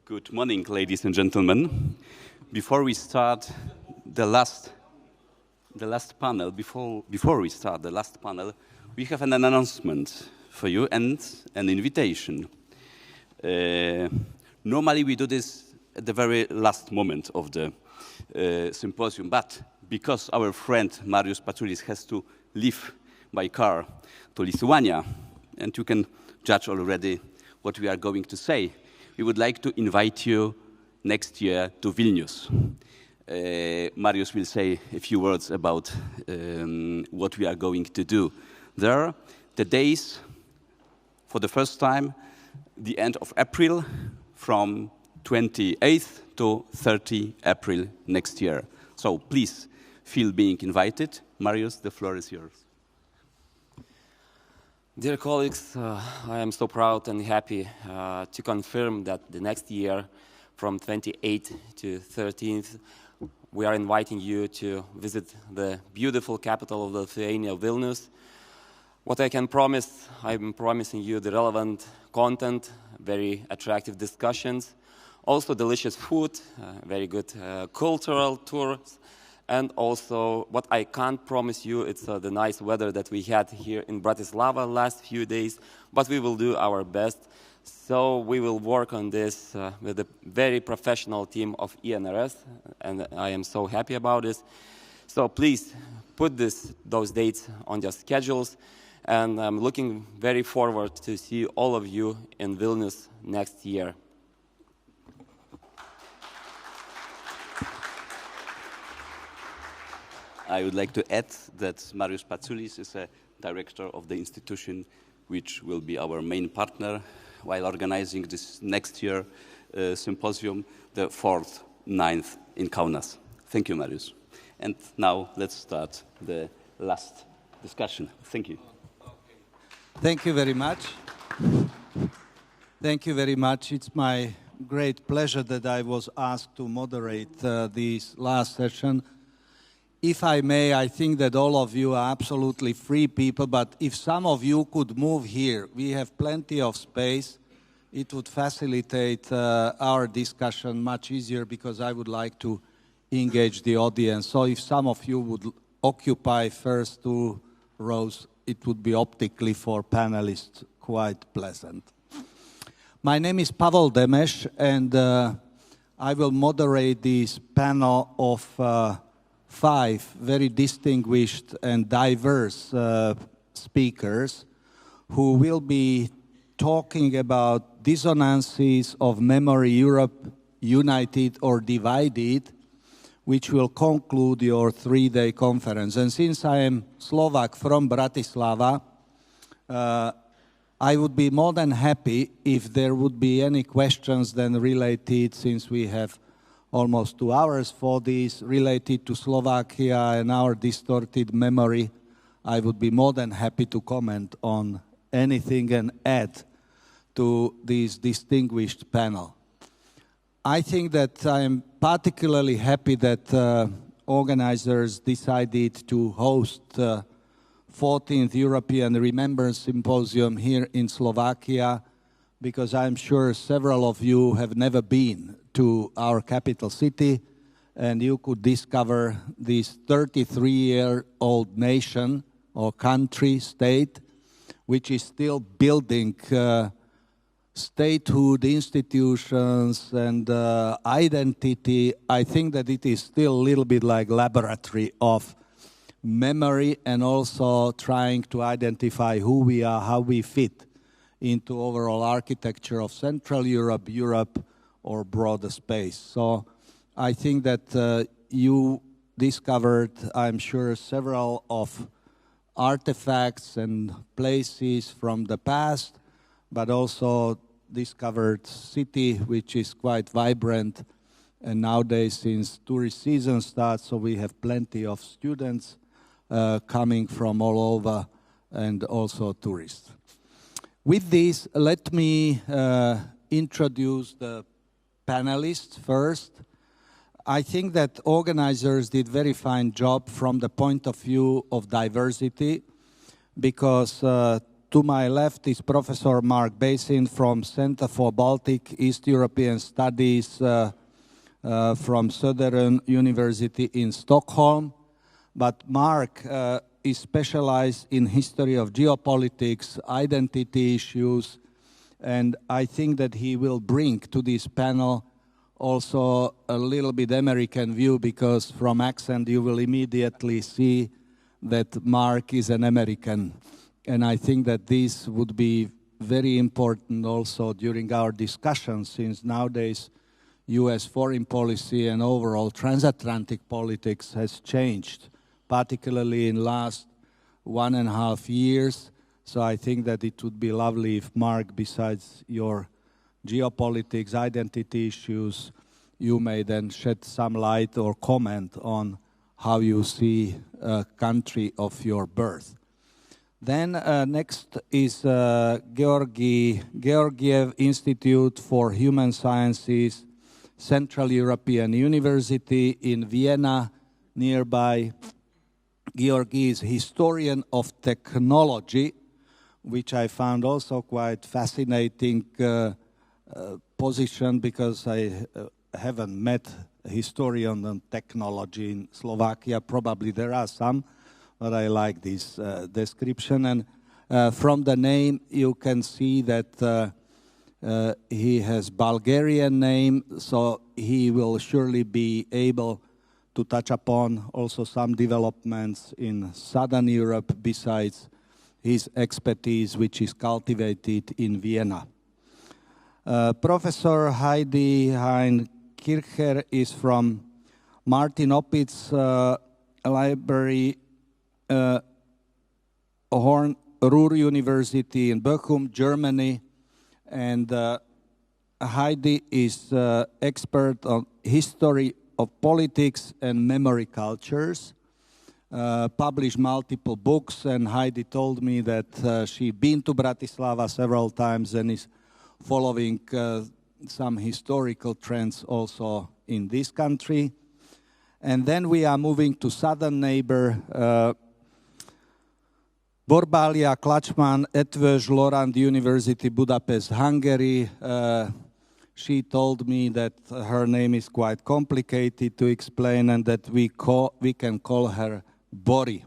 Good morning, ladies and gentlemen. Before we start the last panel, we have an announcement for you and an invitation. Normally we do this at the very last moment of the symposium, but because our friend Mariusz Patsulis has to leave by car to Lithuania, and you can judge already what we are going to say, we would like to invite you next year to Vilnius. Mariusz will say a few words about what we are going to do there. The days, for the first time, the end of April, from 28th to 30 April next year. So please feel being invited. Mariusz, the floor is yours. Dear colleagues, I am so proud and happy to confirm that the next year, from 28th to 13th, we are inviting you to visit the beautiful capital of Lithuania, Vilnius. What I can promise, I'm promising you the relevant content, very attractive discussions, also delicious food, very good cultural tours, and also what I can't promise you, it's the nice weather that we had here in Bratislava last few days, but we will do our best. So we will work on this with a very professional team of ENRS, and I am so happy about this. So please put those dates on your schedules, and I'm looking very forward to see all of you in Vilnius next year. I would like to add that Mariusz Patsulis is a director of the institution which will be our main partner while organizing this next year symposium, the 4th, 9th in Kaunas. Thank you, Mariusz. And now let's start the last discussion. Thank you. Thank you very much. Thank you very much. It's my great pleasure that I was asked to moderate this last session. If I may, I think that all of you are absolutely free people, but if some of you could move here, we have plenty of space. It would facilitate our discussion much easier because I would like to engage the audience. So if some of you would occupy first 2 rows, it would be optically for panelists quite pleasant. My name is Pavol Demeš, and I will moderate this panel of 5 very distinguished and diverse speakers who will be talking about Dissonances of Memory, Europe United or Divided, which will conclude your 3-day conference. And since I am Slovak from Bratislava, I would be more than happy if there would be any questions then related, since we have almost 2 hours for this, related to Slovakia and our distorted memory. I would be more than happy to comment on anything and add to this distinguished panel. I think that I am particularly happy that organizers decided to host 14th European Remembrance Symposium here in Slovakia, because I'm sure several of you have never been to our capital city, and you could discover this 33-year-old nation or country, state, which is still building statehood, institutions, and identity. I think that it is still a little bit like laboratory of memory and also trying to identify who we are, how we fit into overall architecture of Central Europe, Europe, or broader space. So I think that you discovered, I'm sure, several of artifacts and places from the past, but also discovered city which is quite vibrant. And nowadays, since tourist season starts, so we have plenty of students coming from all over and also tourists. With this, let me introduce the panelists first. I think that organizers did very fine job from the point of view of diversity, because To my left is Professor Mark Bassin from Center for Baltic East European Studies from Södertörn University in Stockholm. But Mark is specialized in history of geopolitics, identity issues, and I think that he will bring to this panel also a little bit American view, because from accent you will immediately see that Mark is an American. And I think that this would be very important also during our discussions, since nowadays US foreign policy and overall transatlantic politics has changed, particularly in last 1.5 years. So I think that it would be lovely if Mark, besides your geopolitics, identity issues, you may then shed some light or comment on how you see a country of your birth. Then next is Georgiev Institute for Human Sciences, Central European University in Vienna, nearby. Georgi is historian of technology, which I found also quite fascinating position, because I haven't met a historian on technology in Slovakia. Probably there are some, but I like this description. And from the name, you can see that he has Bulgarian name, so he will surely be able to touch upon also some developments in Southern Europe besides his expertise, which is cultivated in Vienna. Professor Heidi Hein-Kircher is from Martin Opitz Library, Ruhr University in Bochum, Germany, and Heidi is expert on history of politics and memory cultures, published multiple books, and Heidi told me that she's been to Bratislava several times and is following some historical trends also in this country. And then we are moving to southern neighbor, Borbála, Klacsmann, Eötvös, Loránd University, Budapest, Hungary. She told me that her name is quite complicated to explain and that we can call her Bori.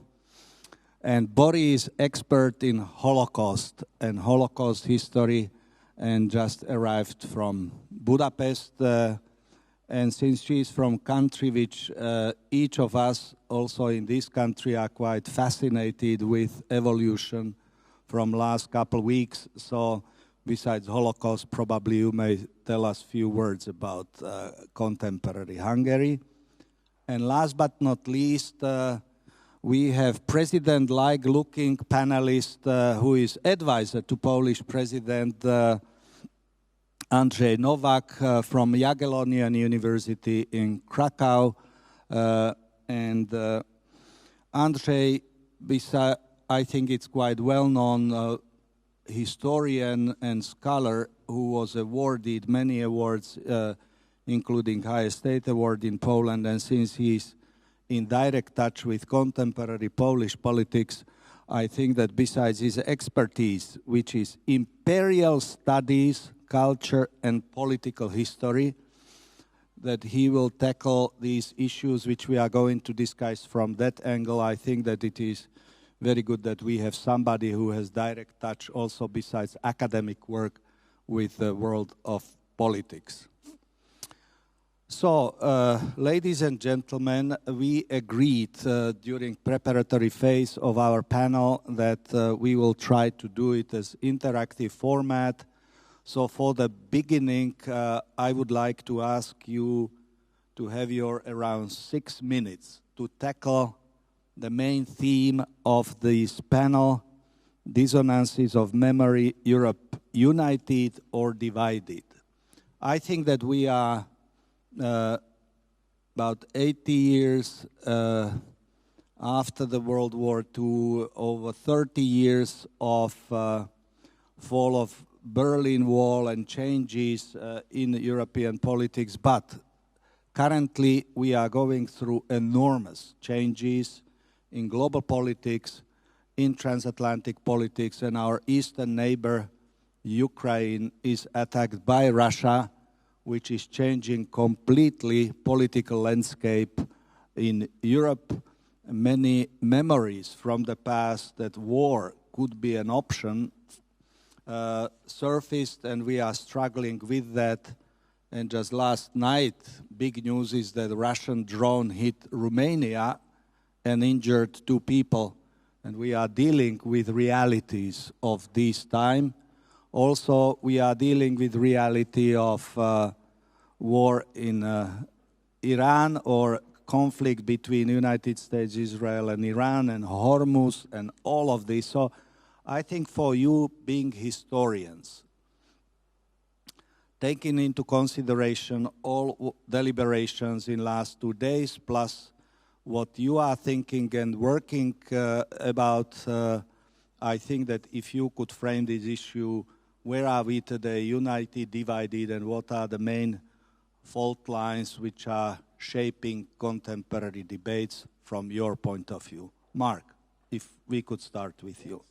And Bori is expert in Holocaust and Holocaust history, and just arrived from Budapest. And since she is from country which each of us also in this country are quite fascinated with evolution from last couple weeks, so besides Holocaust, probably you may tell us a few words about contemporary Hungary. And last but not least, we have president-like looking panelist who is advisor to Polish President Andrzej Nowak from Jagiellonian University in Cracow. And Andrzej, I think it's quite well-known historian and scholar who was awarded many awards, including Highest State Award in Poland, and since he's in direct touch with contemporary Polish politics, I think that besides his expertise, which is imperial studies, culture and political history, that he will tackle these issues which we are going to discuss from that angle. I think that it is very good that we have somebody who has direct touch also besides academic work with the world of politics. So, ladies and gentlemen, we agreed during preparatory phase of our panel that we will try to do it as interactive format. So for the beginning, I would like to ask you to have your around 6 minutes to tackle the main theme of this panel, Dissonances of Memory, Europe United or Divided. I think that we are about 80 years after the World War II, over 30 years of fall of Berlin Wall and changes in European politics, but currently we are going through enormous changes in global politics, in transatlantic politics, and our eastern neighbor, Ukraine, is attacked by Russia, which is changing completely political landscape in Europe. Many memories from the past that war could be an option surfaced, and we are struggling with that. And just last night, big news is that a Russian drone hit Romania and injured 2 people. And we are dealing with realities of this time. Also, we are dealing with reality of war in Iran, or conflict between United States, Israel, and Iran, and Hormuz, and all of this. So I think for you, being historians, taking into consideration all deliberations in last 2 days, plus what you are thinking and working about, I think that if you could frame this issue, where are we today, united, divided, and what are the main fault lines which are shaping contemporary debates from your point of view? Mark, if we could start with you.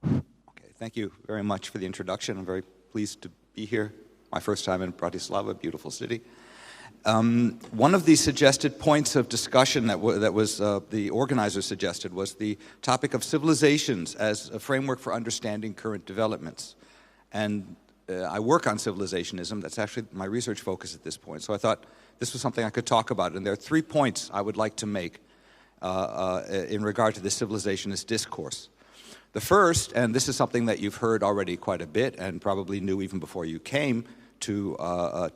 Okay, thank you very much for the introduction. I'm very pleased to be here. My first time in Bratislava, beautiful city. One of the suggested points of discussion that was the organizer suggested was the topic of civilizations as a framework for understanding current developments. And I work on civilizationism. That's actually my research focus at this point. So I thought this was something I could talk about. And there are 3 points I would like to make in regard to the civilizationist discourse. The first, and this is something that you've heard already quite a bit and probably knew even before you came to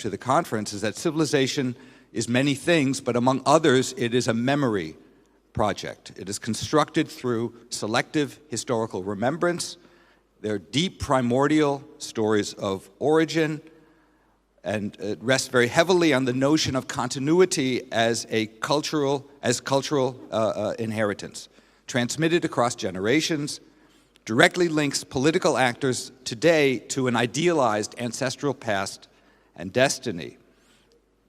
the conference, is that civilization is many things, but among others, it is a memory project. It is constructed through selective historical remembrance. They're deep primordial stories of origin, and it rests very heavily on the notion of continuity as cultural inheritance, transmitted across generations, directly links political actors today to an idealized ancestral past and destiny.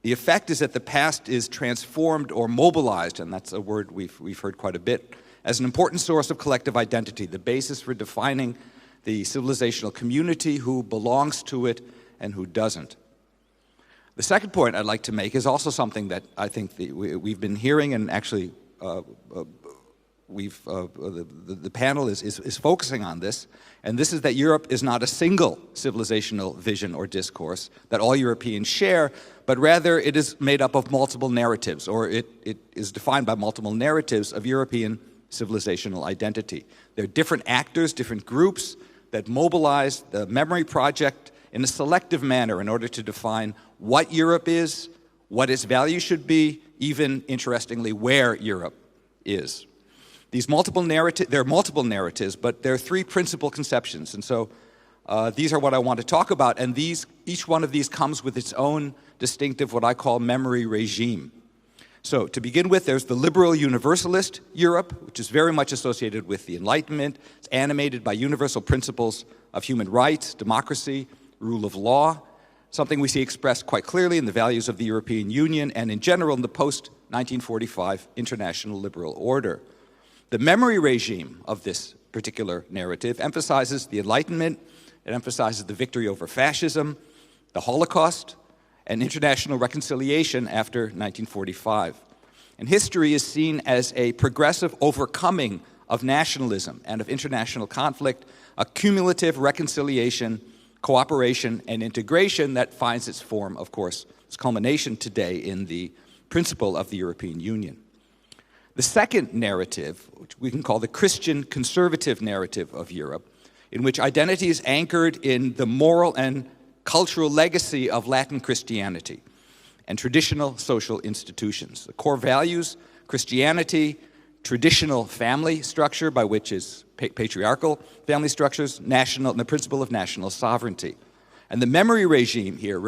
The effect is that the past is transformed or mobilized, and that's a word we've heard quite a bit, as an important source of collective identity, the basis for defining the civilizational community, who belongs to it and who doesn't. The second point I'd like to make is also something that I think we've been hearing, and actually the panel is focusing on this, and this is that Europe is not a single civilizational vision or discourse that all Europeans share, but rather it is made up of multiple narratives, or it is defined by multiple narratives of European civilizational identity. There are different actors, different groups that mobilize the memory project in a selective manner in order to define what Europe is, what its value should be, even, interestingly, where Europe is. There are multiple narratives, but there are 3 principal conceptions, and so these are what I want to talk about, and each one of these comes with its own distinctive, what I call memory regime. So to begin with, there's the liberal universalist Europe, which is very much associated with the Enlightenment. It's animated by universal principles of human rights, democracy, rule of law, something we see expressed quite clearly in the values of the European Union and in general in the post-1945 international liberal order. The memory regime of this particular narrative emphasizes the Enlightenment, it emphasizes the victory over fascism, the Holocaust, and international reconciliation after 1945. And history is seen as a progressive overcoming of nationalism and of international conflict, a cumulative reconciliation, cooperation, and integration that finds its form, of course, its culmination today in the principle of the European Union. The second narrative, which we can call the Christian conservative narrative of Europe, in which identity is anchored in the moral and cultural legacy of Latin Christianity and traditional social institutions. The core values, Christianity, traditional family structure, by which is patriarchal family structures, and the principle of national sovereignty. And the memory regime here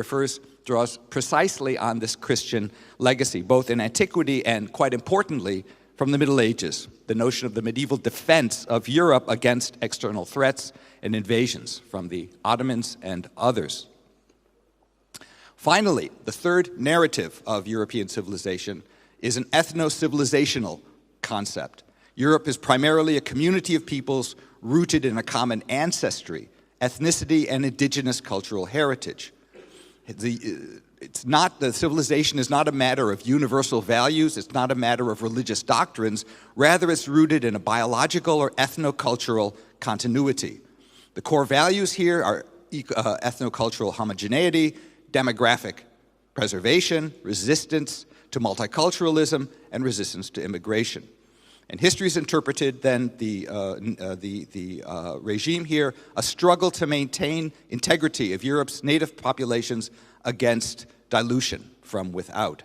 draws precisely on this Christian legacy, both in antiquity and, quite importantly, from the Middle Ages, the notion of the medieval defense of Europe against external threats and invasions from the Ottomans and others. Finally, the third narrative of European civilization is an ethno-civilizational concept. Europe is primarily a community of peoples rooted in a common ancestry, ethnicity, and indigenous cultural heritage. The civilization is not a matter of universal values, it's not a matter of religious doctrines, rather it's rooted in a biological or ethno-cultural continuity. The core values here are ethno-cultural homogeneity, demographic preservation, resistance to multiculturalism, and resistance to immigration. And history is interpreted then the regime here, a struggle to maintain integrity of Europe's native populations against dilution from without.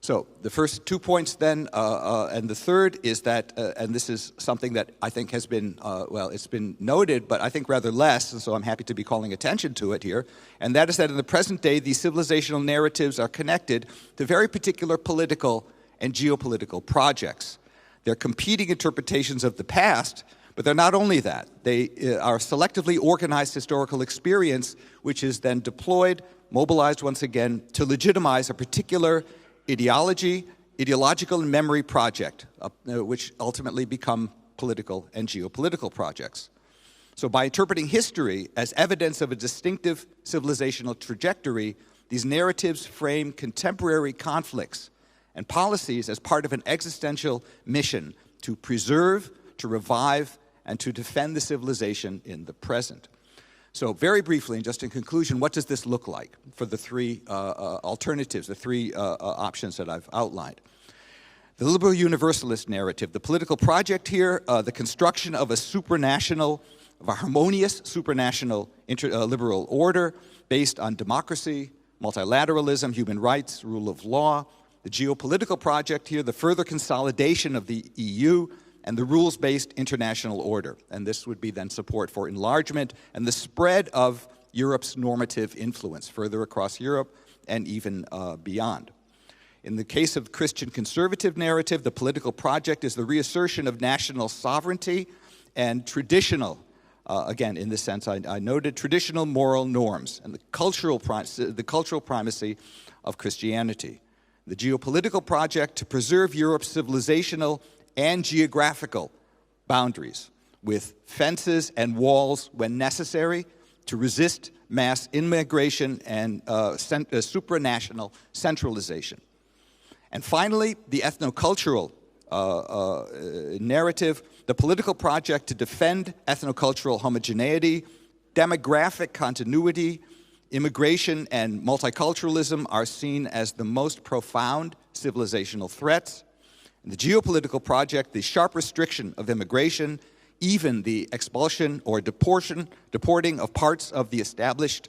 So the first 2 points then, and the third is that, and this is something that I think has been, well, it's been noted, but I think rather less, and so I'm happy to be calling attention to it here, and that is that in the present day, these civilizational narratives are connected to very particular political and geopolitical projects. They're competing interpretations of the past, but they're not only that. They are selectively organized historical experience, which is then deployed, mobilized once again, to legitimize a particular ideological and memory project, which ultimately become political and geopolitical projects. So by interpreting history as evidence of a distinctive civilizational trajectory, these narratives frame contemporary conflicts and policies as part of an existential mission to preserve, to revive, and to defend the civilization in the present. So very briefly, and just in conclusion, what does this look like for the three alternatives, the three options that I've outlined? The liberal universalist narrative, the political project here, the construction of a supranational, of a harmonious supranational liberal order based on democracy, multilateralism, human rights, rule of law. The geopolitical project here, the further consolidation of the EU and the rules-based international order. And this would be then support for enlargement and the spread of Europe's normative influence further across Europe and even beyond. In the case of the Christian conservative narrative, the political project is the reassertion of national sovereignty and traditional, again, in this sense I noted, traditional moral norms and the cultural primacy of Christianity. The geopolitical project to preserve Europe's civilizational and geographical boundaries with fences and walls when necessary to resist mass immigration and supranational centralization. And finally, the ethnocultural narrative, the political project to defend ethnocultural homogeneity, demographic continuity, immigration and multiculturalism are seen as the most profound civilizational threats. In the geopolitical project, the sharp restriction of immigration, even the expulsion or deporting of parts of the established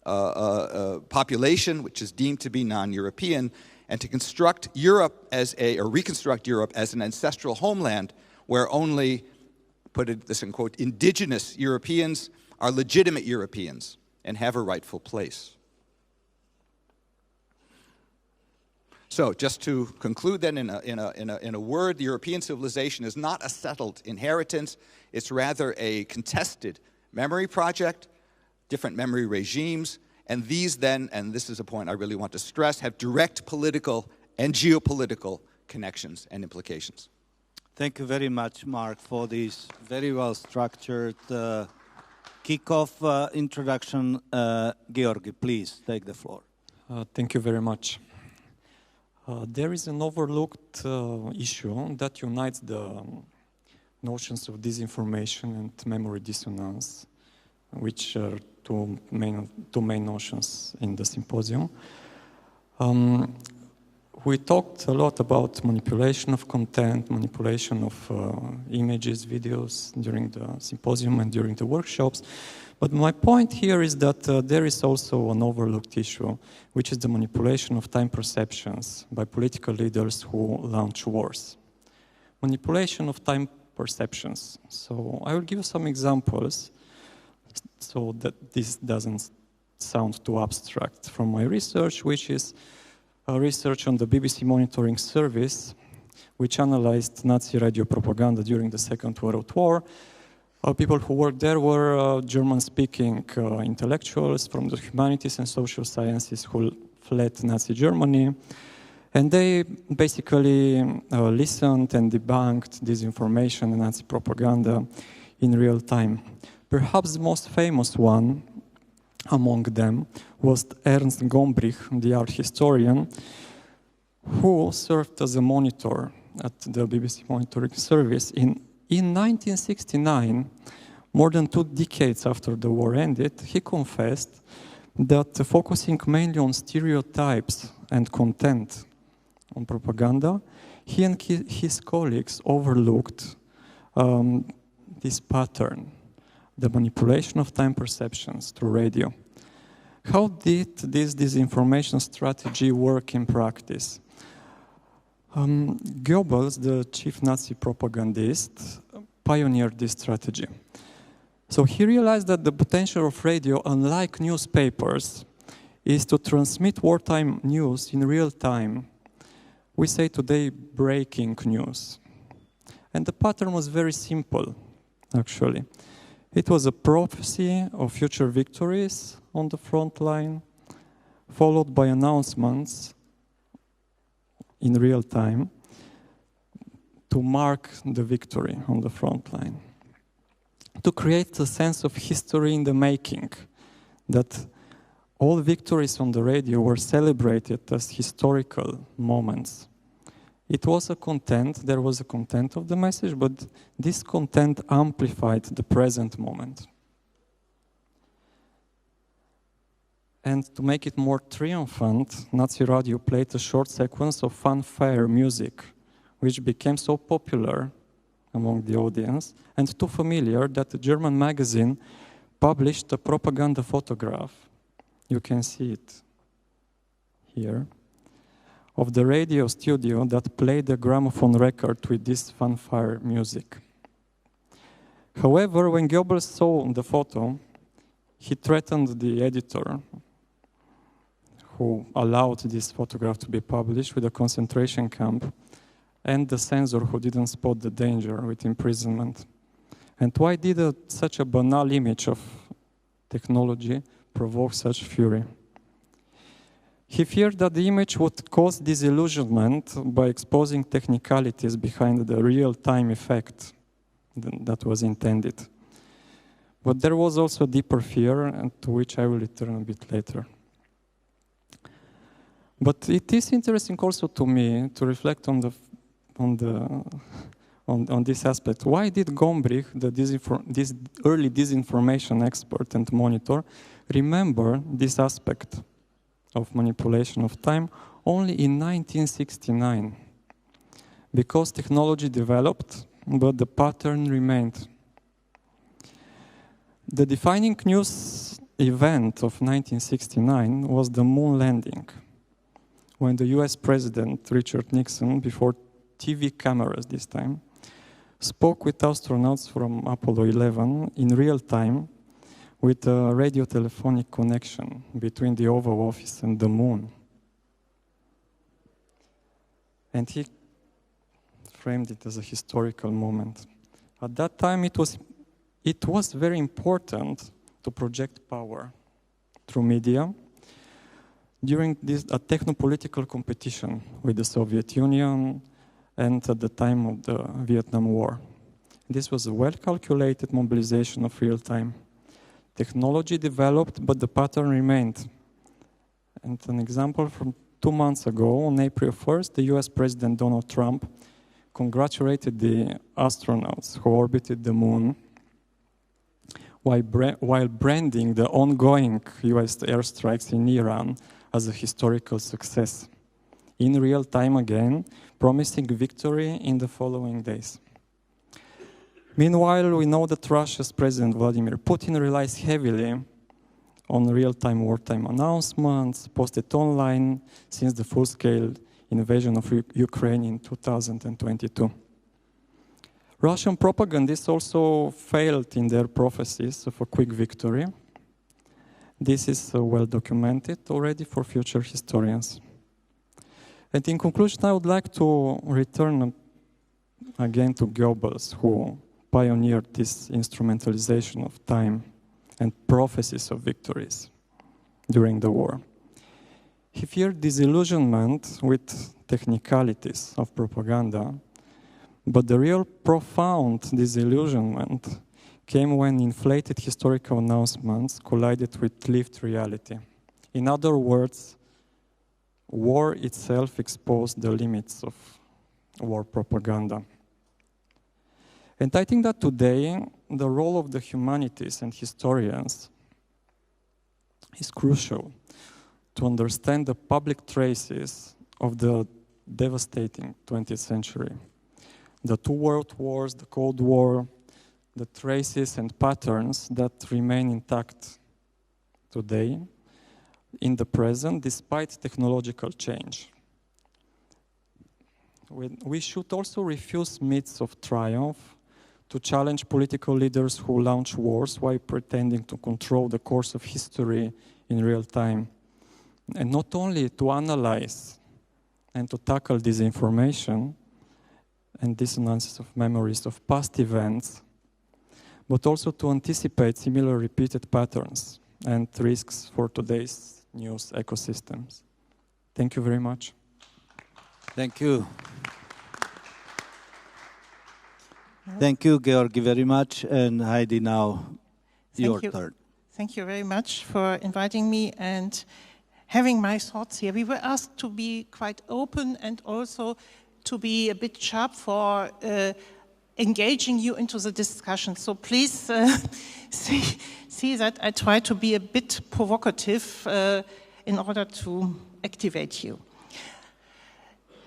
population, which is deemed to be non-European, and to construct Europe as or reconstruct Europe as an ancestral homeland where only, put this in quote, indigenous Europeans are legitimate Europeans and have a rightful place. So, just to conclude then in a word, the European civilization is not a settled inheritance, it's rather a contested memory project, different memory regimes, and these then, and this is a point I really want to stress, have direct political and geopolitical connections and implications. Thank you very much, Mark, for this very well structured kickoff introduction. Georgi, please take the floor. Thank you very much. There is an overlooked issue that unites the notions of disinformation and memory dissonance, which are two main notions in the symposium. We talked a lot about manipulation of content, manipulation of images, videos during the symposium and during the workshops. But my point here is that there is also an overlooked issue, which is the manipulation of time perceptions by political leaders who launch wars. Manipulation of time perceptions. So I will give you some examples so that this doesn't sound too abstract from my research, which is research on the BBC monitoring service, which analyzed Nazi radio propaganda during the Second World War. People who worked there were German-speaking intellectuals from the humanities and social sciences who fled Nazi Germany. And they basically listened and debunked disinformation and Nazi propaganda in real time. Perhaps the most famous one among them was Ernst Gombrich, the art historian, who served as a monitor at the BBC monitoring service. In 1969, more than 2 decades after the war ended, he confessed that focusing mainly on stereotypes and content on propaganda, he and his colleagues overlooked this pattern, the manipulation of time perceptions through radio. How did this disinformation strategy work in practice? Goebbels, the chief Nazi propagandist, pioneered this strategy. So he realized that the potential of radio, unlike newspapers, is to transmit wartime news in real time. We say today breaking news. And the pattern was very simple, actually. It was a prophecy of future victories on the front line, followed by announcements in real time to mark the victory on the front line. To create a sense of history in the making, that all victories on the radio were celebrated as historical moments. It was a content, there was a content of the message, but this content amplified the present moment. And to make it more triumphant, Nazi radio played a short sequence of fanfare music, which became so popular among the audience and too familiar that a German magazine published a propaganda photograph. You can see it here, of the radio studio that played a gramophone record with this fanfare music. However, when Goebbels saw the photo, he threatened the editor who allowed this photograph to be published with a concentration camp, and the censor who didn't spot the danger with imprisonment. And why did such a banal image of technology provoke such fury? He feared that the image would cause disillusionment by exposing technicalities behind the real-time effect that was intended. But there was also a deeper fear, and to which I will return a bit later. But it is interesting also to me to reflect on this aspect. Why did Gombrich, this early disinformation expert and monitor, remember this aspect of manipulation of time only in 1969? Because technology developed, but the pattern remained. The defining news event of 1969 was the moon landing, when the US President Richard Nixon, before TV cameras this time, spoke with astronauts from Apollo 11 in real time with a radio telephonic connection between the Oval Office and the moon. And he framed it as a historical moment. At that time, it was very important to project power through media during a techno-political competition with the Soviet Union and at the time of the Vietnam War. This was a well-calculated mobilization of real time. Technology developed, but the pattern remained. And an example from 2 months ago, on April 1st, the US President Donald Trump congratulated the astronauts who orbited the moon while branding the ongoing US airstrikes in Iran as a historical success. In real time again, promising victory in the following days. Meanwhile, we know that Russia's President Vladimir Putin relies heavily on real-time wartime announcements posted online since the full-scale invasion of Ukraine in 2022. Russian propagandists also failed in their prophecies of a quick victory. This is well documented already for future historians. And in conclusion, I would like to return again to Goebbels, who pioneered this instrumentalization of time and prophecies of victories during the war. He feared disillusionment with technicalities of propaganda, but the real profound disillusionment came when inflated historical announcements collided with lived reality. In other words, war itself exposed the limits of war propaganda. And I think that today, the role of the humanities and historians is crucial to understand the public traces of the devastating 20th century. The two world wars, the Cold War, the traces and patterns that remain intact today in the present despite technological change. We should also refuse myths of triumph, to challenge political leaders who launch wars while pretending to control the course of history in real time. And not only to analyze and to tackle disinformation and dissonances of memories of past events, but also to anticipate similar repeated patterns and risks for today's news ecosystems. Thank you very much. Thank you. Thank you, Georgi, very much. And Heidi, now your turn. Thank you very much for inviting me and having my thoughts here. We were asked to be quite open and also to be a bit sharp for engaging you into the discussion. So please see that I try to be a bit provocative in order to activate you.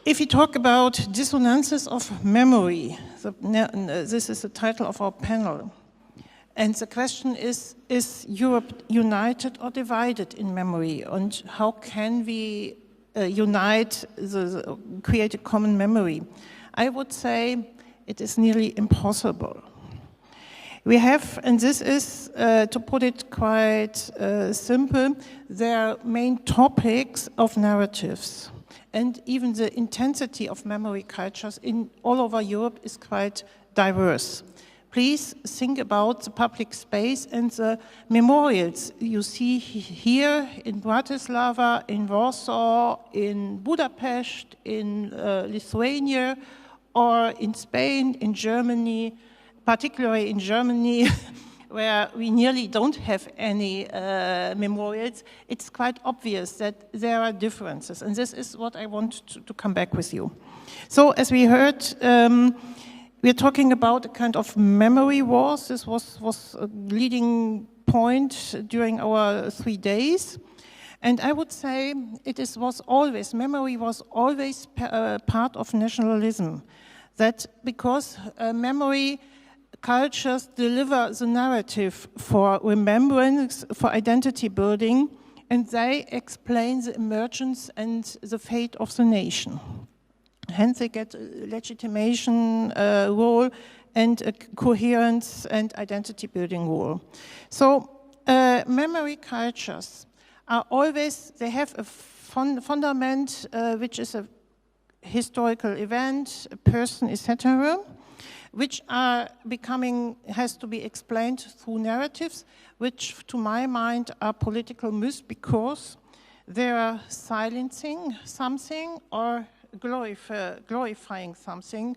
If we talk about dissonances of memory, this is the title of our panel. And the question is Europe united or divided in memory? And how can we unite, create a common memory? I would say it is nearly impossible. We have, and this is, to put it quite simple, their main topics of narratives. And even the intensity of memory cultures all over Europe is quite diverse. Please think about the public space and the memorials you see here in Bratislava, in Warsaw, in Budapest, in Lithuania, or in Spain, in Germany, particularly in Germany, where we nearly don't have any memorials. It's quite obvious that there are differences, and this is what I want to come back with you. So, as we heard, we're talking about a kind of memory wars. This was a leading point during our 3 days. And I would say memory was always part of nationalism. That because memory cultures deliver the narrative for remembrance, for identity building, and they explain the emergence and the fate of the nation. Hence they get a legitimation role and a coherence and identity building role. So memory cultures are always, they have a fundament which is a historical event, a person, etc., which has to be explained through narratives, which to my mind are political myths because they are silencing something or glorifying something,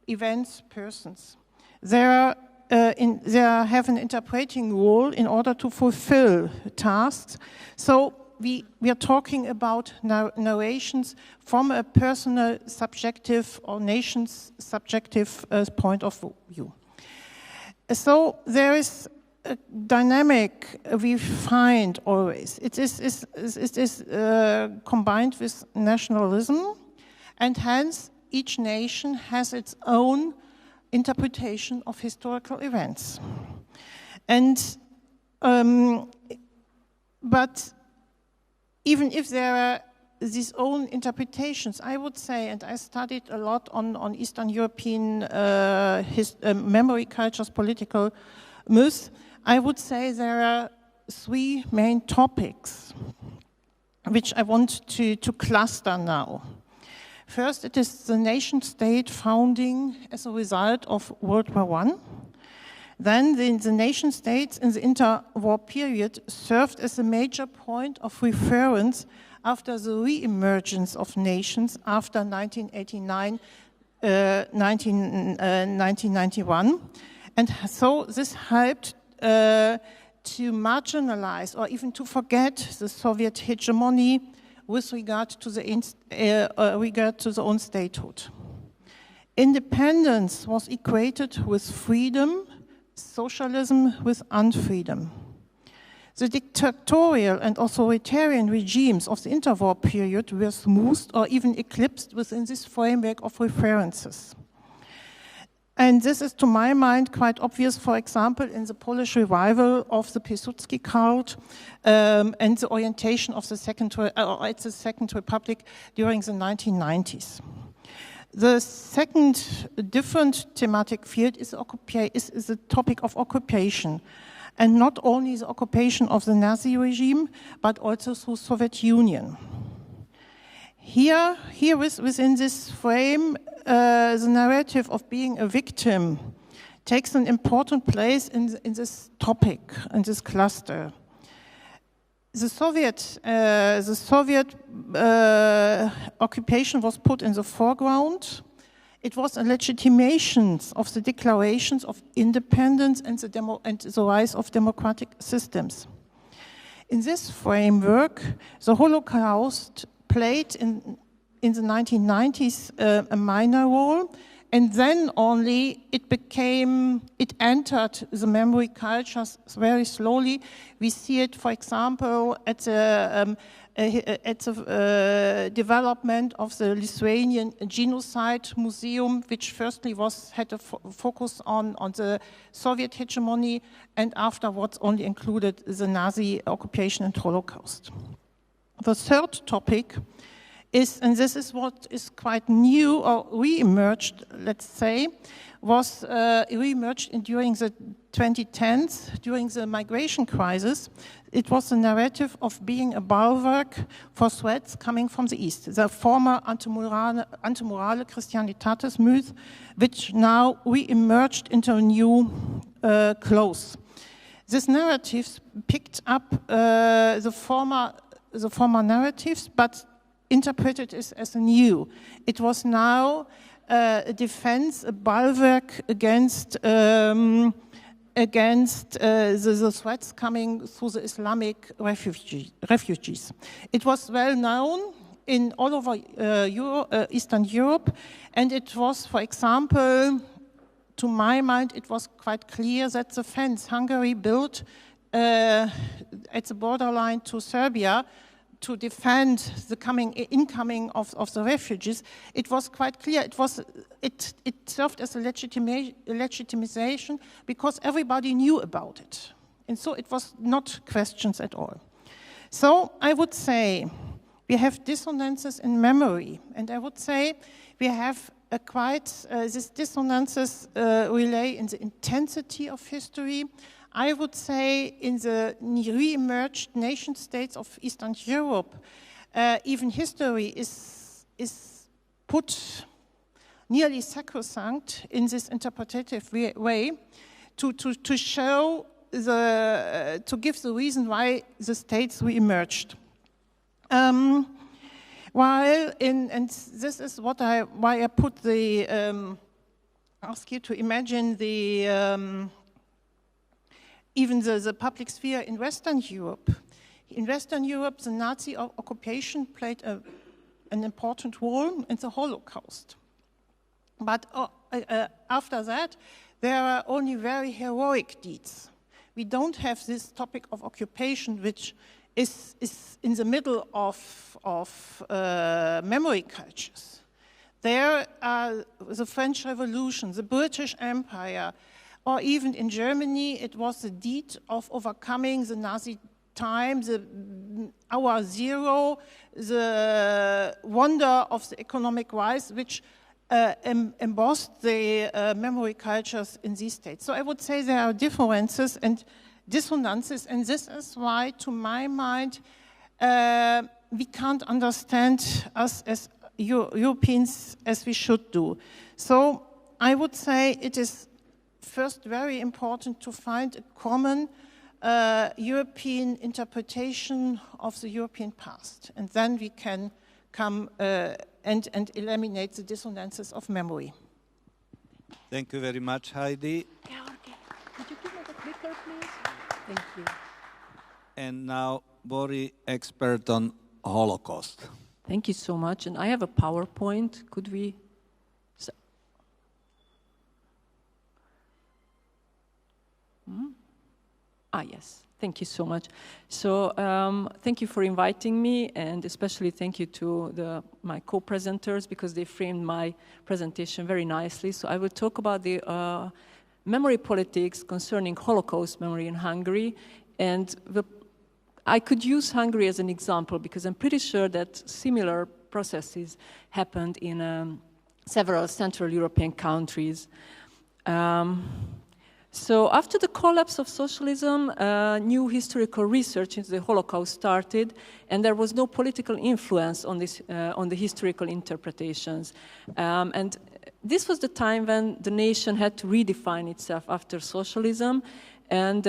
events, persons. They have an interpreting role in order to fulfill tasks. So we are talking about narrations from a personal, subjective, or nation's subjective point of view. So there is a dynamic we find always. It is combined with nationalism, and hence each nation has its own interpretation of historical events. And but even if there are these own interpretations, I would say, and I studied a lot on Eastern European memory cultures, political myths, I would say there are 3 main topics which I want to cluster now. First, it is the nation-state founding as a result of World War I. Then the nation-states in the interwar period served as a major point of reference after the re-emergence of nations after 1989, 1991. And so this helped to marginalize or even to forget the Soviet hegemony with regard to the own statehood. Independence was equated with freedom, socialism with unfreedom. The dictatorial and authoritarian regimes of the interwar period were smoothed or even eclipsed within this framework of references. And this is, to my mind, quite obvious, for example, in the Polish revival of the Piłsudski cult and the orientation of the Second Republic during the 1990s. The second different thematic field is the topic of occupation, and not only the occupation of the Nazi regime, but also through Soviet Union. Here within this frame, the narrative of being a victim takes an important place in this topic, in this cluster. The Soviet occupation was put in the foreground. It was a legitimation of the declarations of independence and the rise of democratic systems. In this framework, the Holocaust played in the 1990s a minor role, and then only it entered the memory cultures very slowly. We see it, for example, at the development of the Lithuanian Genocide Museum, which firstly had a focus on the Soviet hegemony, and afterwards only included the Nazi occupation and Holocaust. The third topic is, and this is what is quite new or re-emerged, let's say, was re-emerged during the 2010s, during the migration crisis. It was the narrative of being a bulwark for threats coming from the East, the former antemorale Christianitatis myth, which now re-emerged into a new close. These narratives picked up the former narratives, but interpreted as new. It was now a defense, a bulwark against the threats coming through the Islamic refugees. It was well known in all over Eastern Europe, and it was, for example, to my mind, it was quite clear that the fence Hungary built at the borderline to Serbia to defend the incoming of the refugees, it was quite clear. It served as a legitimization because everybody knew about it. And so it was not questions at all. So I would say we have dissonances in memory. And I would say we have these dissonances relay in the intensity of history. I would say in the re-emerged nation states of Eastern Europe, even history is put nearly sacrosanct in this interpretative way to show to give the reason why the states re-emerged. And this is why I put ask you to imagine even the public sphere in Western Europe. In Western Europe, the Nazi occupation played an important role in the Holocaust. But after that, there are only very heroic deeds. We don't have this topic of occupation, which is in the middle of memory cultures. There are the French Revolution, the British Empire, or even in Germany, it was the deed of overcoming the Nazi time, the hour zero, the wonder of the economic rise, which embossed the memory cultures in these states. So I would say there are differences and dissonances, and this is why, to my mind, we can't understand us as Europeans as we should do. So I would say it is first very important to find a common European interpretation of the European past. And then we can come and eliminate the dissonances of memory. Thank you very much, Heidi. Georgi, could you give me the clicker, please? Thank you. And now, Bori, expert on Holocaust. Thank you so much. And I have a PowerPoint. Could we? Yes. Thank you so much. So thank you for inviting me, and especially thank you to my co-presenters, because they framed my presentation very nicely. So I will talk about the memory politics concerning Holocaust memory in Hungary. And I could use Hungary as an example, because I'm pretty sure that similar processes happened in several Central European countries. So after the collapse of socialism, new historical research into the Holocaust started, and there was no political influence on the historical interpretations. And this was the time when the nation had to redefine itself after socialism, and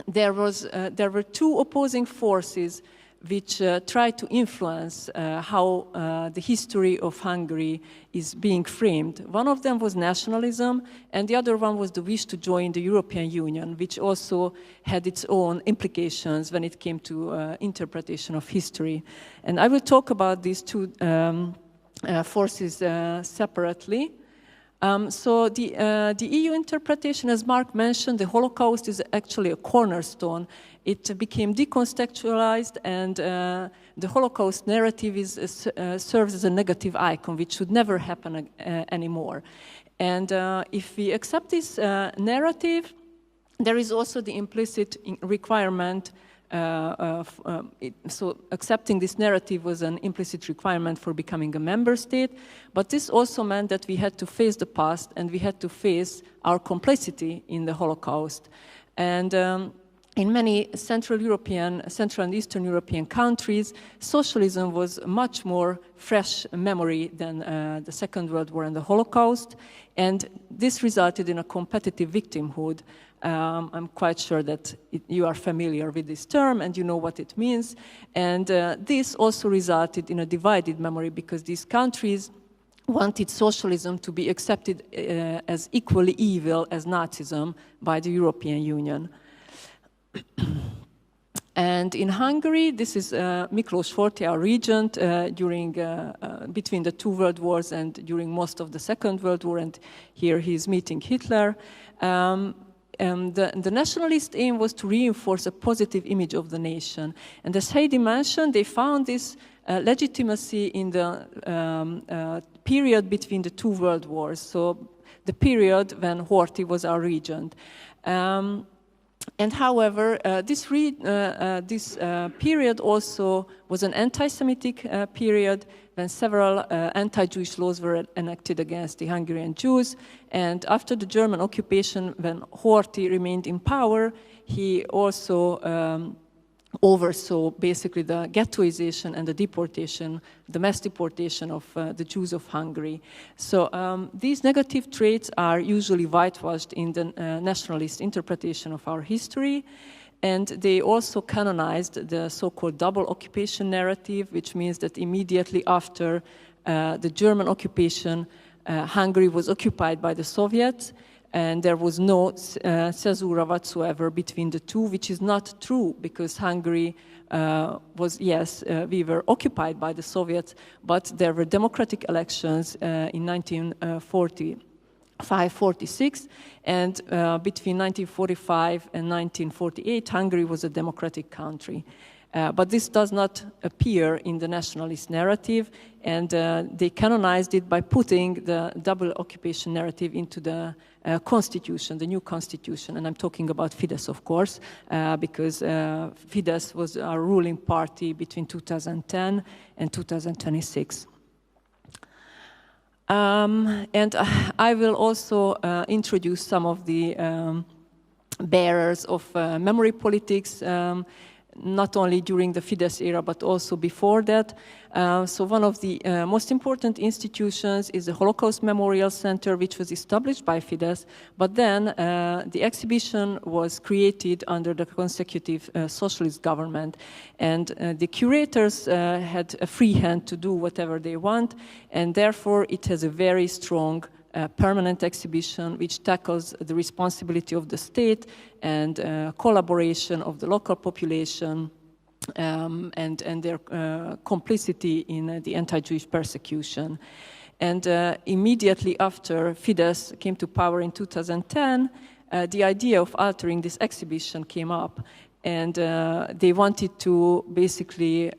there were two opposing forces which tried to influence how the history of Hungary is being framed. One of them was nationalism, and the other one was the wish to join the European Union, which also had its own implications when it came to interpretation of history. And I will talk about these two forces separately. So the EU interpretation, as Mark mentioned, the Holocaust is actually a cornerstone. It became decontextualized, and the Holocaust narrative serves as a negative icon, which should never happen anymore. And if we accept this narrative, there is also the implicit requirement. So accepting this narrative was an implicit requirement for becoming a member state, but this also meant that we had to face the past, and we had to face our complicity in the Holocaust. And in many Central and Eastern European countries, socialism was much more fresh memory than the Second World War and the Holocaust, and this resulted in a competitive victimhood. I'm quite sure that you are familiar with this term and you know what it means. And this also resulted in a divided memory, because these countries wanted socialism to be accepted as equally evil as Nazism by the European Union. And in Hungary, this is Miklós Horthy, our regent, between the two world wars and during most of the Second World War, and here he's meeting Hitler. The nationalist aim was to reinforce a positive image of the nation. And as Heidi mentioned, they found this legitimacy in the period between the two world wars, so the period when Horthy was our regent. And however, this period also was an anti-Semitic period, when several anti-Jewish laws were enacted against the Hungarian Jews. And after the German occupation, when Horthy remained in power, he also oversaw basically the ghettoization and the deportation, the mass deportation of the Jews of Hungary. So these negative traits are usually whitewashed in the nationalist interpretation of our history. And they also canonized the so-called double occupation narrative, which means that immediately after the German occupation, Hungary was occupied by the Soviets, and there was no caesura whatsoever between the two, which is not true, because Hungary was, yes, we were occupied by the Soviets, but there were democratic elections in 1945-46, and between 1945 and 1948, Hungary was a democratic country. But this does not appear in the nationalist narrative, and they canonized it by putting the double occupation narrative into the constitution, the new constitution. And I'm talking about Fidesz, of course, because Fidesz was our ruling party between 2010 and 2026. And I will also introduce some of the bearers of memory politics. not only during the Fidesz era, but also before that. So one of the most important institutions is the Holocaust Memorial Center, which was established by Fidesz, but then the exhibition was created under the consecutive socialist government. And the curators had a free hand to do whatever they want, and therefore it has a very strong permanent exhibition which tackles the responsibility of the state and collaboration of the local population and their complicity in the anti-Jewish persecution. And immediately after Fidesz came to power in 2010, the idea of altering this exhibition came up, and they wanted to basically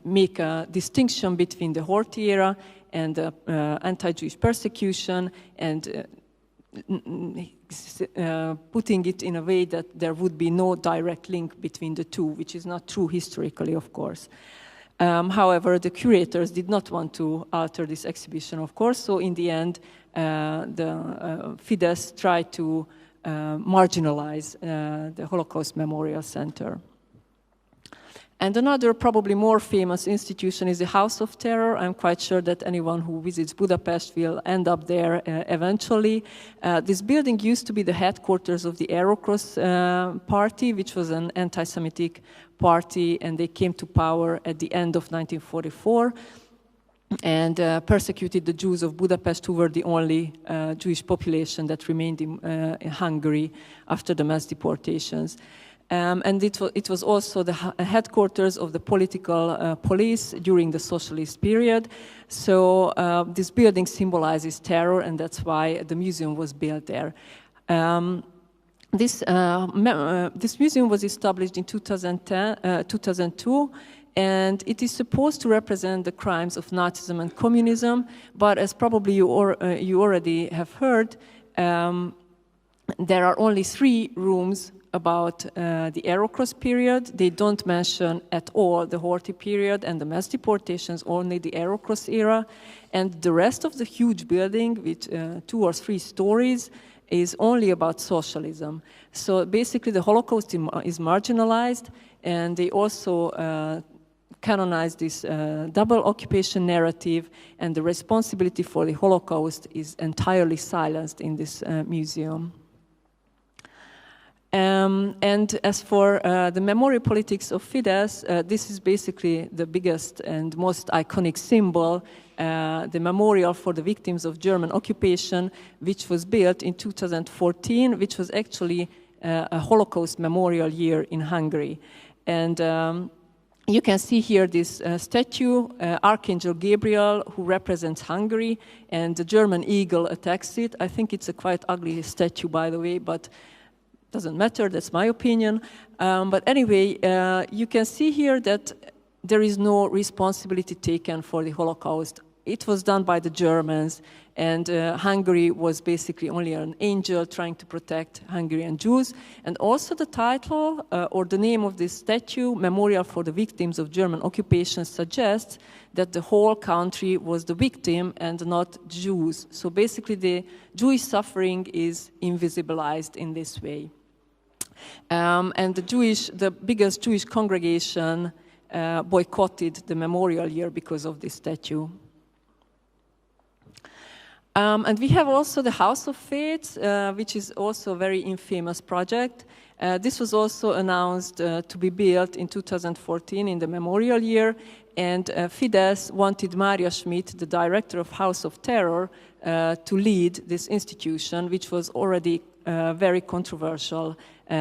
make a distinction between the Horthy era and anti-Jewish persecution, and putting it in a way that there would be no direct link between the two, which is not true historically, of course. However, the curators did not want to alter this exhibition, of course, so in the end, the Fidesz tried to marginalize the Holocaust Memorial Center. And another, probably more famous institution is the House of Terror. I'm quite sure that anyone who visits Budapest will end up there eventually. This building used to be the headquarters of the Eötvös party, which was an anti-Semitic party, and they came to power at the end of 1944 and persecuted the Jews of Budapest, who were the only Jewish population that remained in Hungary after the mass deportations. And it was also the headquarters of the political police during the socialist period. So this building symbolizes terror, and that's why the museum was built there. This museum was established in 2002, and it is supposed to represent the crimes of Nazism and communism, but as probably you already have heard, there are only 3 rooms about the Eötvös period. They don't mention at all the Horthy period and the mass deportations, only the Eötvös era. And the rest of the huge building, with 2 or 3 stories, is only about socialism. So basically the Holocaust is marginalized, and they also canonize this double occupation narrative, and the responsibility for the Holocaust is entirely silenced in this museum. And as for the memory politics of Fidesz, this is basically the biggest and most iconic symbol, the memorial for the victims of German occupation, which was built in 2014, which was actually a Holocaust memorial year in Hungary. And you can see here this statue, Archangel Gabriel, who represents Hungary, and the German eagle attacks it. I think it's a quite ugly statue, by the way, but doesn't matter, that's my opinion. But anyway, you can see here that there is no responsibility taken for the Holocaust. It was done by the Germans, and Hungary was basically only an angel trying to protect Hungarian Jews. And also the title or the name of this statue, Memorial for the Victims of German Occupation, suggests that the whole country was the victim and not Jews. So basically the Jewish suffering is invisibilized in this way. And the biggest Jewish congregation boycotted the memorial year because of this statue. And we have also the House of Faith, which is also a very infamous project. This was also announced to be built in 2014 in the memorial year, and Fidesz wanted Mária Schmidt, the director of House of Terror, to lead this institution, which was already very controversial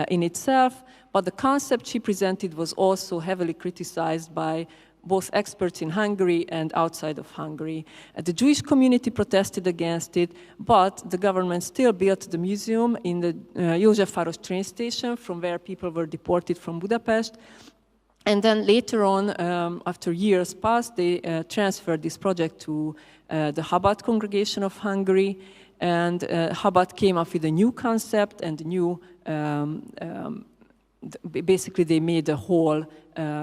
in itself, but the concept she presented was also heavily criticized by both experts in Hungary and outside of Hungary. The Jewish community protested against it, but the government still built the museum in the Józsefváros train station, from where people were deported from Budapest. And then later on, after years passed, they transferred this project to the Chabad congregation of Hungary, and Chabad came up with a new concept and a new basically they made a whole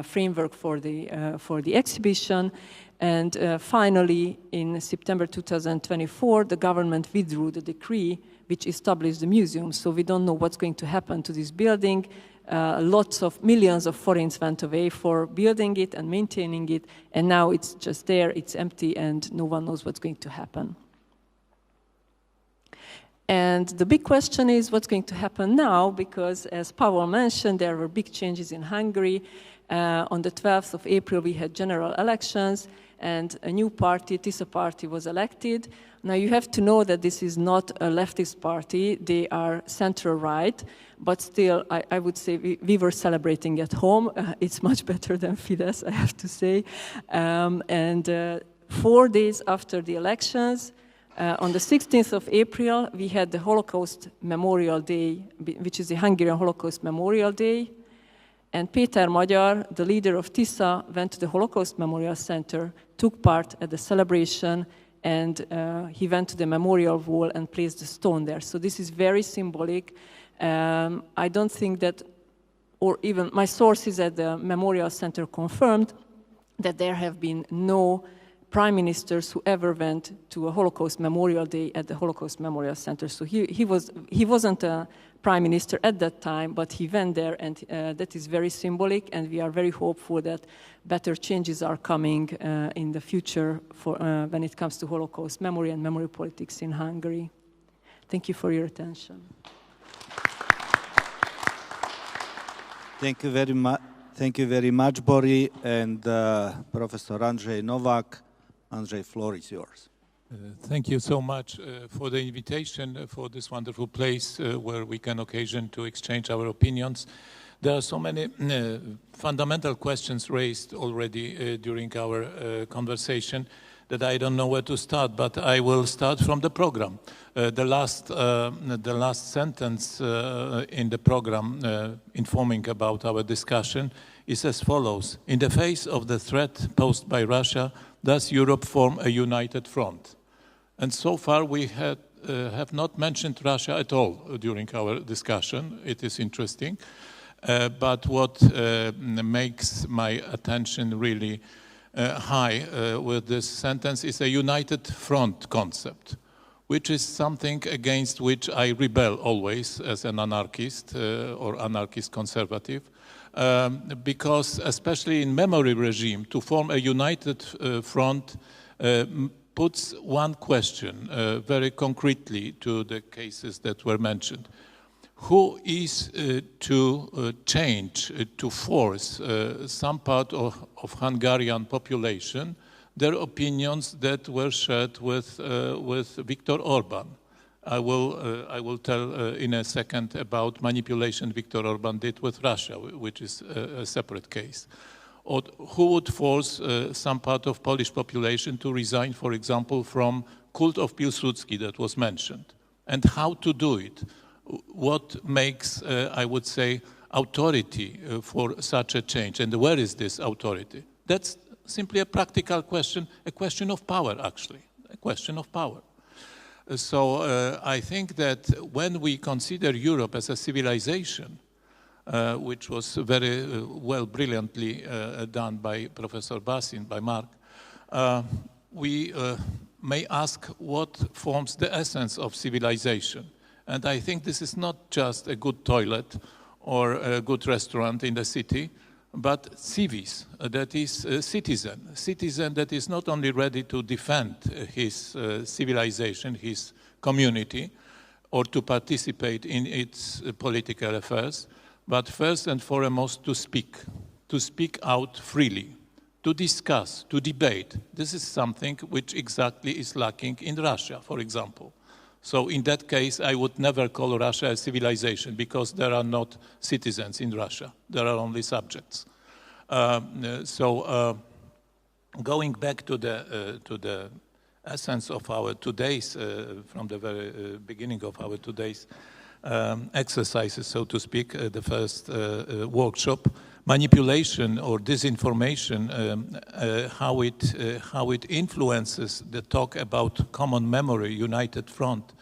framework for the exhibition. And finally, in September 2024, the government withdrew the decree which established the museum. So we don't know what's going to happen to this building. Lots of millions of forints went away for building it and maintaining it, and now it's just there, it's empty, and no one knows what's going to happen. And the big question is what's going to happen now, because as Pavol mentioned, there were big changes in Hungary. On the 12th of April, we had general elections, and a new party, Tisza party, was elected. Now you have to know that this is not a leftist party, they are center-right, but still I would say we were celebrating at home. It's much better than Fidesz, I have to say. 4 days after the elections, on the 16th of April, we had the Holocaust Memorial Day, which is the Hungarian Holocaust Memorial Day. And Péter Magyar, the leader of Tisza, went to the Holocaust Memorial Center, took part at the celebration, and he went to the memorial wall and placed a stone there. So this is very symbolic. I don't think that, or even my sources at the Memorial Center confirmed that there have been no prime ministers who ever went to a Holocaust Memorial Day at the Holocaust Memorial Center. So he wasn't a prime minister at that time, but he went there, and that is very symbolic, and we are very hopeful that better changes are coming in the future for, when it comes to Holocaust memory and memory politics in Hungary. Thank you for your attention. Thank you very much. Thank you very much, Bori, and Professor Andrzej Nowak. Andrzej, floor is yours. Thank you so much for the invitation for this wonderful place where we can occasion to exchange our opinions. There are so many fundamental questions raised already during our conversation that I don't know where to start, but I will start from the program. The last sentence in the program informing about our discussion is as follows: in the face of the threat posed by Russia, does Europe form a united front? And so far we have not mentioned Russia at all during our discussion. It is interesting. But what makes my attention really high with this sentence is a united front concept, which is something against which I rebel always as an anarchist or anarchist conservative. Because especially in memory regime, to form a united front puts one question very concretely to the cases that were mentioned. Who is to change, to force some part of Hungarian population, their opinions that were shared with Viktor Orban? I will tell in a second about manipulation Viktor Orban did with Russia, which is a separate case. Or who would force some part of Polish population to resign, for example, from cult of Piłsudski that was mentioned? And how to do it? What makes, I would say, authority for such a change? And where is this authority? That's simply a practical question, a question of power, actually, a question of power. So I think that when we consider Europe as a civilization, which was very brilliantly done by Professor Bassin, by Mark, we may ask what forms the essence of civilization. And I think this is not just a good toilet or a good restaurant in the city, but civis, that is a citizen that is not only ready to defend his civilization, his community, or to participate in its political affairs, but first and foremost to speak out freely, to discuss, to debate. This is something which exactly is lacking in Russia, for example. So in that case, I would never call Russia a civilization because there are not citizens in Russia. There are only subjects. Going back to the essence of our today's, from the very beginning of our today's exercises, so to speak, the first workshop, manipulation or disinformation, how it influences the talk about common memory, united front.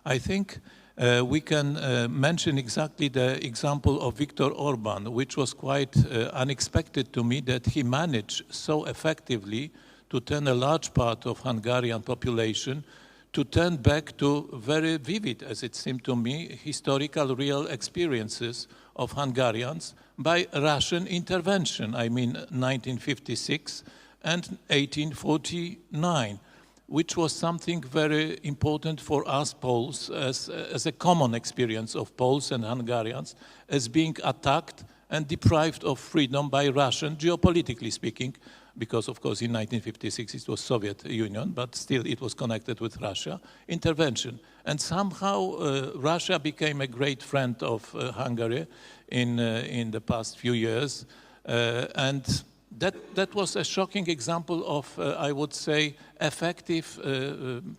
I think We can mention exactly the example of Viktor Orban, which was quite unexpected to me, that he managed so effectively to turn a large part of Hungarian population to turn back to very vivid, as it seemed to me, historical real experiences of Hungarians by Russian intervention. I mean 1956 and 1849, which was something very important for us Poles as a common experience of Poles and Hungarians as being attacked and deprived of freedom by Russian, geopolitically speaking, because of course in 1956 it was Soviet Union, but still it was connected with Russia, intervention. And somehow Russia became a great friend of Hungary in the past few years. And that was a shocking example of, I would say, effective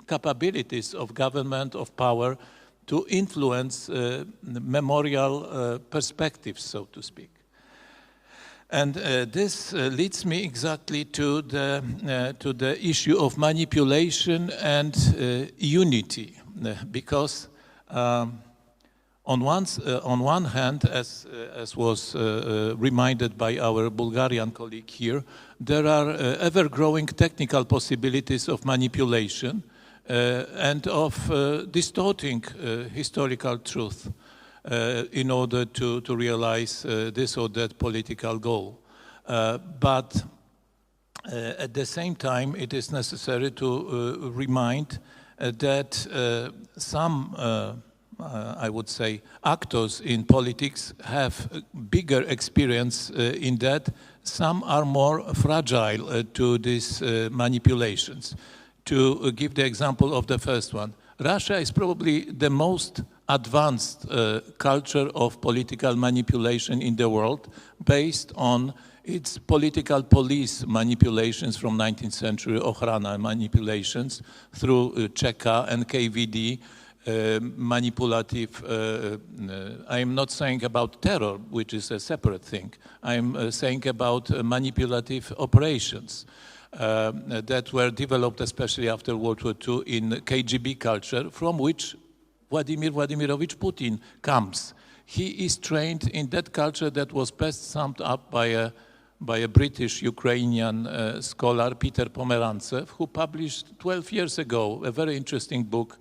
capabilities of government, of power, to influence memorial perspectives, so to speak. And this leads me exactly to the issue of manipulation and unity, because on one hand, as was reminded by our Bulgarian colleague here, there are ever-growing technical possibilities of manipulation and of distorting historical truth in order to realize this or that political goal. But at the same time, it is necessary to remind that some I would say, actors in politics have bigger experience in that. Some are more fragile to these manipulations. To give the example of the first one, Russia is probably the most advanced culture of political manipulation in the world, based on its political police manipulations from 19th century, Ochrana manipulations through Czeka and KVD, manipulative, I am not saying about terror, which is a separate thing. I am saying about manipulative operations that were developed especially after World War II in KGB culture, from which Vladimir Vladimirovich Putin comes. He is trained in that culture that was best summed up by a British Ukrainian scholar, Peter Pomerantsev, who published 12 years ago a very interesting book,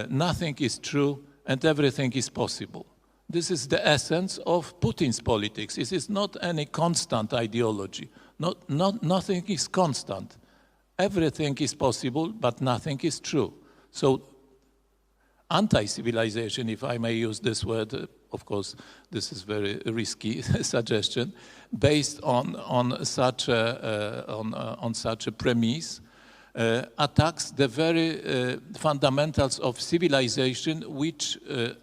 Nothing is True and Everything is Possible. This is the essence of Putin's politics. This is not any constant ideology. Nothing is constant. Everything is possible, but nothing is true. So anti-civilization, if I may use this word, of course, this is very risky suggestion, based on such a premise, attacks the very fundamentals of civilization, which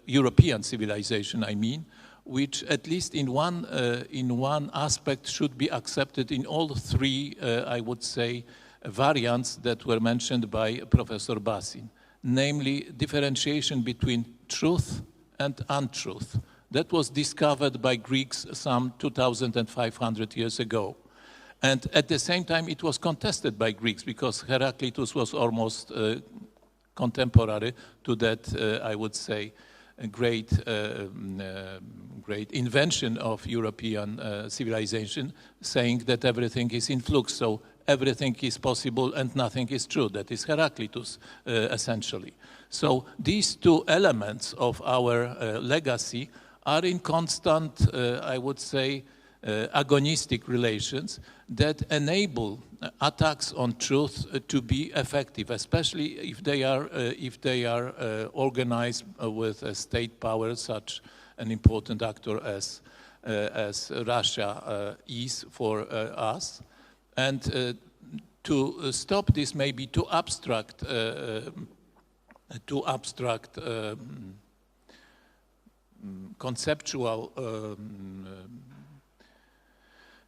European civilization, I mean, which at least in one aspect should be accepted in all three, I would say, variants that were mentioned by Professor Bassin, namely differentiation between truth and untruth. That was discovered by Greeks some 2,500 years ago. And at the same time, it was contested by Greeks, because Heraclitus was almost contemporary to that, I would say, a great invention of European civilization, saying that everything is in flux, so everything is possible and nothing is true. That is Heraclitus, essentially. So these two elements of our legacy are in constant, I would say, agonistic relations that enable attacks on truth to be effective, especially if they are organized with a state power, such an important actor as Russia is for us. And to stop this maybe too abstract conceptual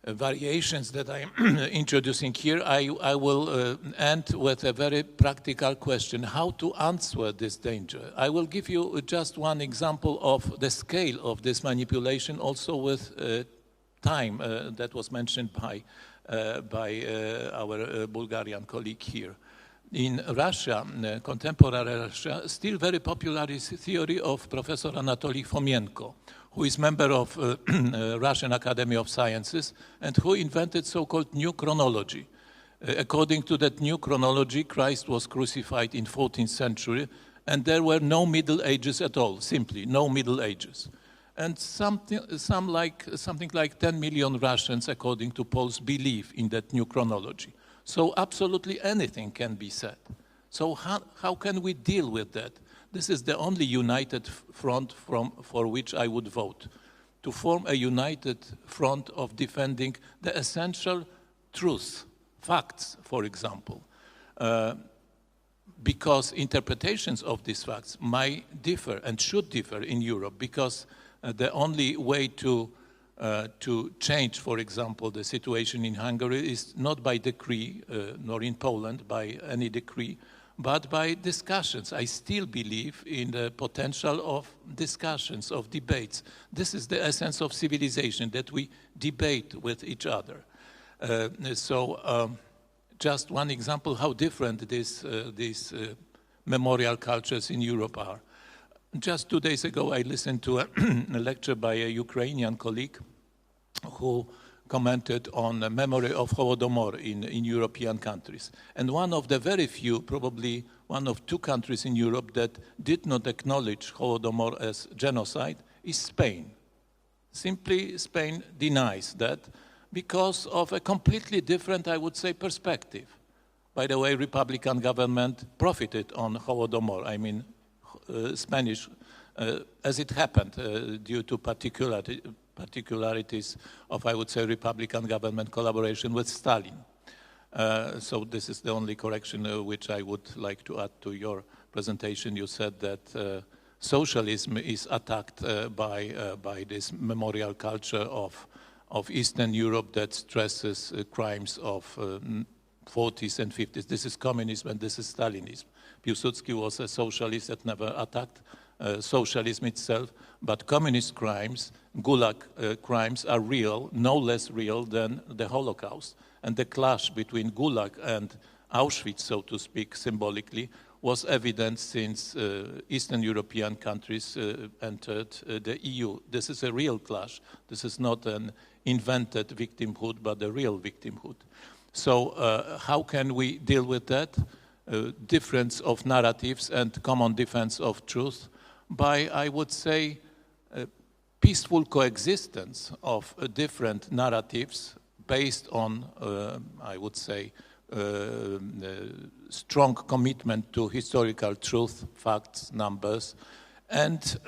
variations that I am introducing here, I will end with a very practical question: how to answer this danger? I will give you just one example of the scale of this manipulation, also with time that was mentioned by our Bulgarian colleague here. In Russia, contemporary Russia, still very popular is the theory of Professor Anatoly Fomenko, who is member of Russian Academy of Sciences and who invented so-called new chronology. According to that new chronology, Christ was crucified in 14th century, and there were no Middle Ages at all, simply no Middle Ages. And something like 10 million Russians, according to polls, believe in that new chronology. So absolutely anything can be said. So how can we deal with that? This is the only united front for which I would vote, to form a united front of defending the essential truth, facts, for example, because interpretations of these facts might differ and should differ in Europe, because the only way to change, for example, the situation in Hungary is not by decree, nor in Poland by any decree, but by discussions. I still believe in the potential of discussions, of debates. This is the essence of civilization, that we debate with each other. Just one example how different these memorial cultures in Europe are. Just 2 days ago, I listened to a lecture by a Ukrainian colleague who commented on the memory of Holodomor in European countries. And one of the very few, probably one of 2 countries in Europe that did not acknowledge Holodomor as genocide is Spain. Simply, Spain denies that because of a completely different, I would say, perspective. By the way, Republican government profited on Holodomor, I mean, Spanish, as it happened, due to particularities of, I would say, Republican government collaboration with Stalin. So this is the only correction which I would like to add to your presentation. You said that socialism is attacked by this memorial culture of Eastern Europe that stresses crimes of 40s and 50s. This is communism and this is Stalinism. Piłsudski was a socialist that never attacked socialism itself, but communist crimes, Gulag crimes are real, no less real than the Holocaust. And the clash between Gulag and Auschwitz, so to speak, symbolically, was evident since Eastern European countries entered the EU. This is a real clash. This is not an invented victimhood, but a real victimhood. So how can we deal with that? Difference of narratives and common defense of truth by, I would say, peaceful coexistence of different narratives based on, I would say, strong commitment to historical truth, facts, numbers, and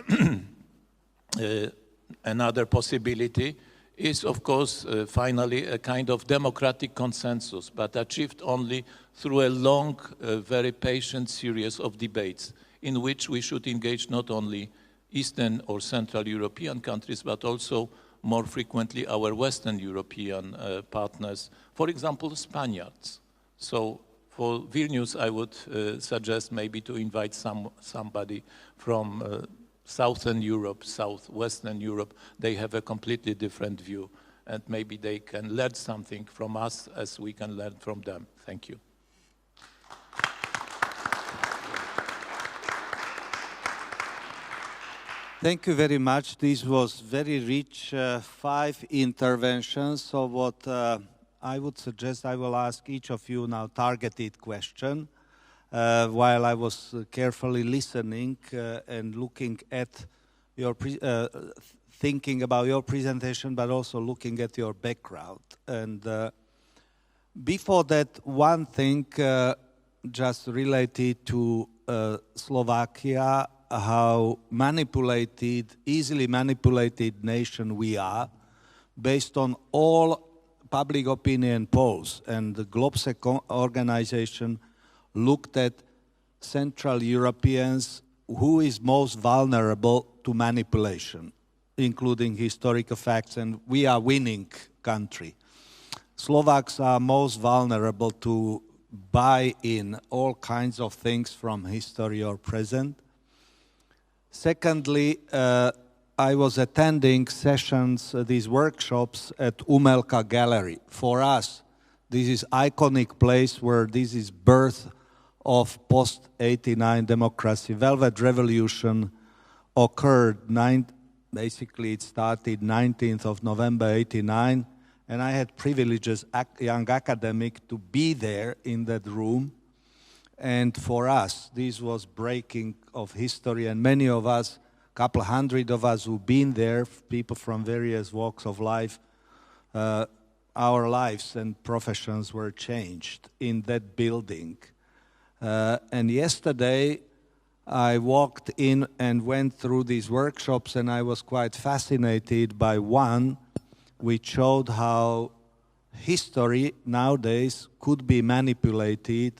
another possibility is, of course, finally a kind of democratic consensus, but achieved only through a long, very patient series of debates in which we should engage not only Eastern or Central European countries, but also more frequently our Western European partners, for example, Spaniards. So for Vilnius, I would suggest maybe to invite somebody from Southern Europe, Southwestern Europe. They have a completely different view, and maybe they can learn something from us as we can learn from them. Thank you. Thank you very much. This was very rich, 5 interventions. So what I would suggest, I will ask each of you now targeted question while I was carefully listening and looking at your, thinking about your presentation, but also looking at your background. And before that, one thing just related to Slovakia, how manipulated, easily manipulated nation we are, based on all public opinion polls. And the Globsec organization looked at Central Europeans, who is most vulnerable to manipulation, including historical facts, and we are winning country. Slovaks are most vulnerable to buy in all kinds of things from history or present. Secondly, I was attending sessions, these workshops at Umelka Gallery. For us, this is iconic place where this is birth of post-89 democracy. Velvet Revolution occurred, basically it started 19th of November 89, and I had privilege as a young academic to be there in that room. And for us, this was breaking of history, and many of us, a couple hundred of us who've been there, people from various walks of life, our lives and professions were changed in that building. And yesterday, I walked in and went through these workshops, and I was quite fascinated by one which showed how history nowadays could be manipulated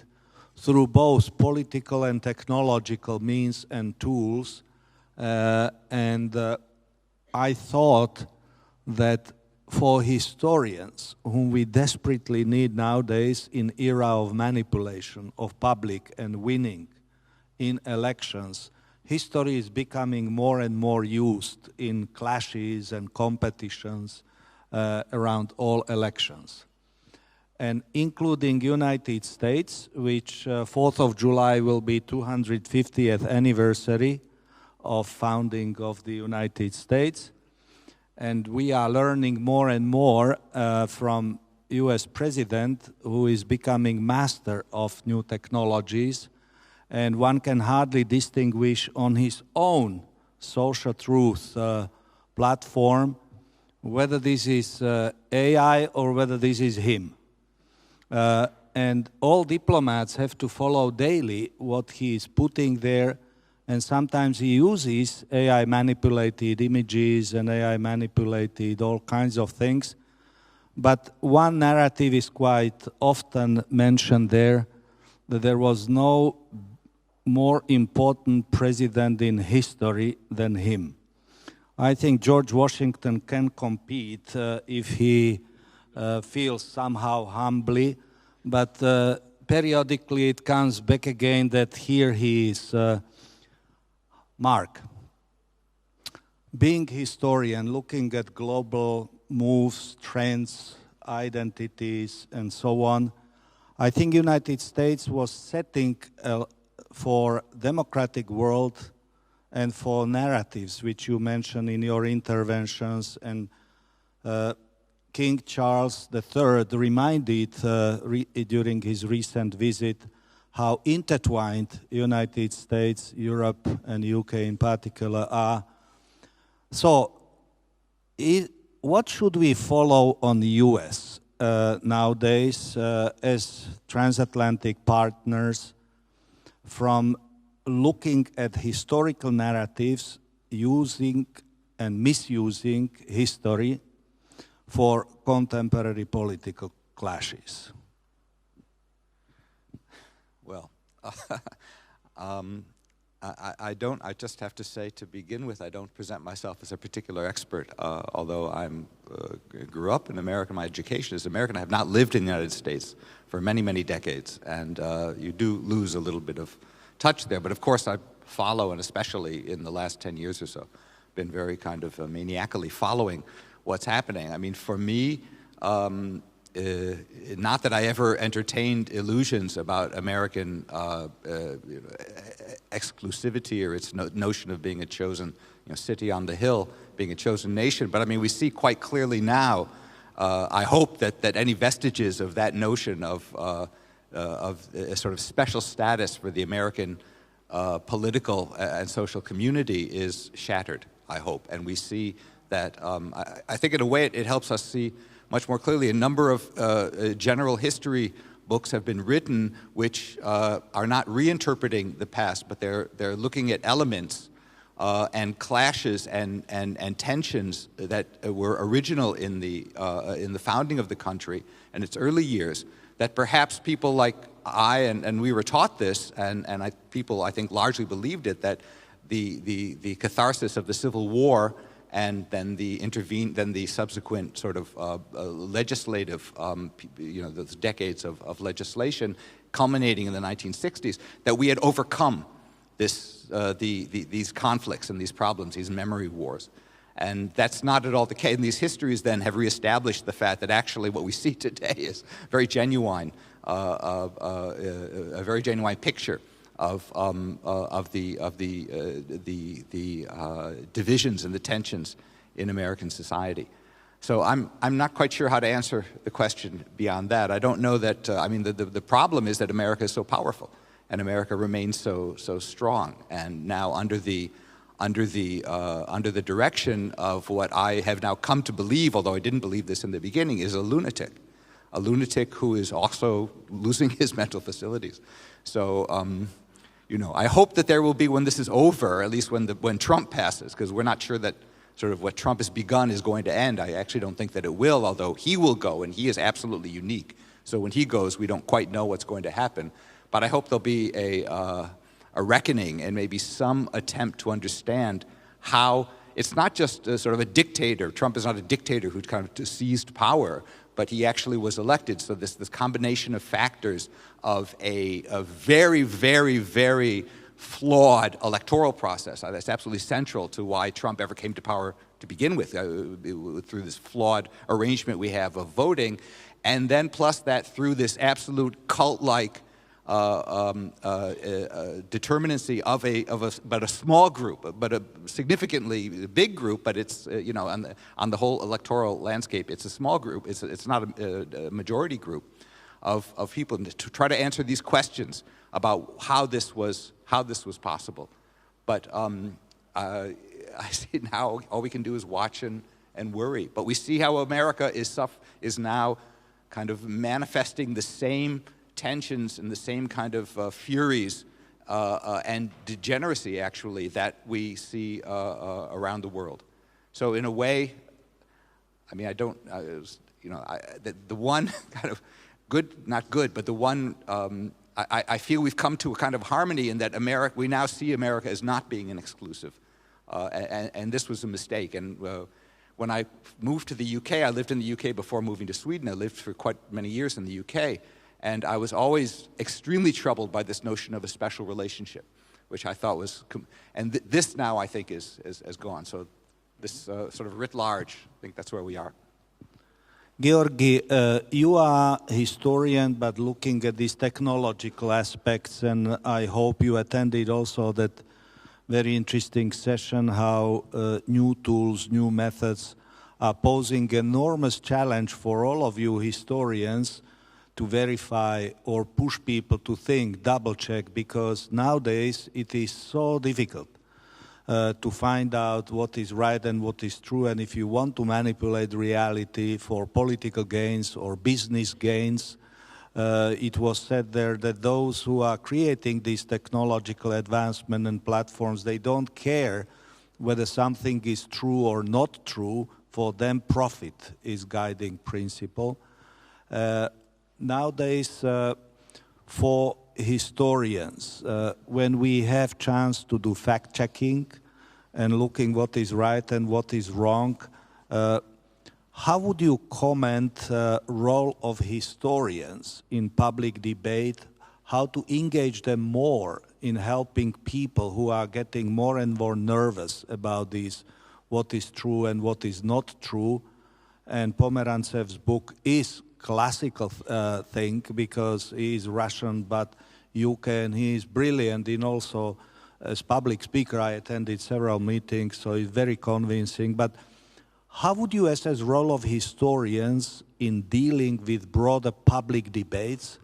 through both political and technological means and tools. I thought that for historians, whom we desperately need nowadays in era of manipulation of public and winning in elections, history is becoming more and more used in clashes and competitions around all elections. And including United States, which 4th of July will be 250th anniversary of founding of the United States. And we are learning more and more from US President, who is becoming master of new technologies. And one can hardly distinguish on his own social truth platform whether this is AI or whether this is him. And all diplomats have to follow daily what he is putting there, and sometimes he uses AI manipulated images and AI manipulated all kinds of things. But one narrative is quite often mentioned there, that there was no more important president in history than him. I think George Washington can compete if he feels somehow humbly, but periodically it comes back again that here he is. Mark, being historian, looking at global moves, trends, identities, and so on, I think United States was setting for democratic world and for narratives, which you mentioned in your interventions, and King Charles III reminded during his recent visit how intertwined United States, Europe, and UK in particular are. So, what should we follow on the US nowadays as transatlantic partners from looking at historical narratives, using and misusing history for contemporary political clashes? Well, I just have to say to begin with, I don't present myself as a particular expert, although I grew up in America, my education is American. I have not lived in the United States for many, many decades, and you do lose a little bit of touch there. But of course, I follow, and especially in the last 10 years or so, been very kind of maniacally following what's happening. I mean, for me, not that I ever entertained illusions about American exclusivity or its notion of being a chosen city on the hill, being a chosen nation, but I mean, we see quite clearly now, I hope that any vestiges of that notion of a sort of special status for the American political and social community is shattered, I hope. And we see that, I think in a way it helps us see much more clearly. A number of general history books have been written which are not reinterpreting the past, but they're looking at elements and clashes and tensions that were original in the founding of the country and its early years, that perhaps people like I, and we were taught this, and people I think largely believed it, that the catharsis of the Civil War and then the subsequent sort of legislative, those decades of legislation culminating in the 1960s, that we had overcome these conflicts and these problems, these memory wars. And that's not at all the case. And these histories then have reestablished the fact that actually what we see today is very genuine a very genuine picture of the divisions and the tensions in American society. So I'm not quite sure how to answer the question beyond that. I don't know that. I mean, the problem is that America is so powerful, and America remains so strong. And now under the direction of what I have now come to believe, although I didn't believe this in the beginning, is a lunatic who is also losing his mental facilities. So, you know, I hope that there will be, when this is over, at least when Trump passes, because we're not sure that sort of what Trump has begun is going to end. I actually don't think that it will, although he will go, and he is absolutely unique. So when he goes, we don't quite know what's going to happen. But I hope there'll be a reckoning and maybe some attempt to understand how it's not just sort of a dictator. Trump is not a dictator who kind of seized power, but he actually was elected. So this combination of factors of a very, very, very flawed electoral process that's absolutely central to why Trump ever came to power to begin with, through this flawed arrangement we have of voting, and then plus that through this absolute cult-like determinacy of a small group, but a significantly big group. But it's you know, on the whole electoral landscape, it's a small group. It's not a majority group of people to try to answer these questions about how this was possible. But I see now all we can do is watch and worry. But we see how America is now kind of manifesting the same tensions and the same kind of furies and degeneracy, actually, that we see around the world. So in a way, I mean, the one kind of good, not good, but the one, I feel we've come to a kind of harmony in that we now see America as not being an exclusive. And this was a mistake. And when I moved to the UK, I lived in the UK before moving to Sweden. I lived for quite many years in the UK. And I was always extremely troubled by this notion of a special relationship, which I thought was, and this now I think is gone. So this sort of writ large, I think that's where we are. Georgi, you are a historian, but looking at these technological aspects, and I hope you attended also that very interesting session, how new tools, new methods are posing enormous challenge for all of you historians to verify or push people to think, double check, because nowadays it is so difficult to find out what is right and what is true. And if you want to manipulate reality for political gains or business gains, it was said there that those who are creating these technological advancement and platforms, they don't care whether something is true or not true. For them, profit is guiding principle. Nowadays, for historians, when we have chance to do fact-checking and looking what is right and what is wrong, how would you comment role of historians in public debate, how to engage them more in helping people who are getting more and more nervous about this, what is true and what is not true? And Pomerantsev's book is classical thing because he is Russian, but he is brilliant in also as public speaker. I attended several meetings, so he's very convincing. But how would you assess role of historians in dealing with broader public debates,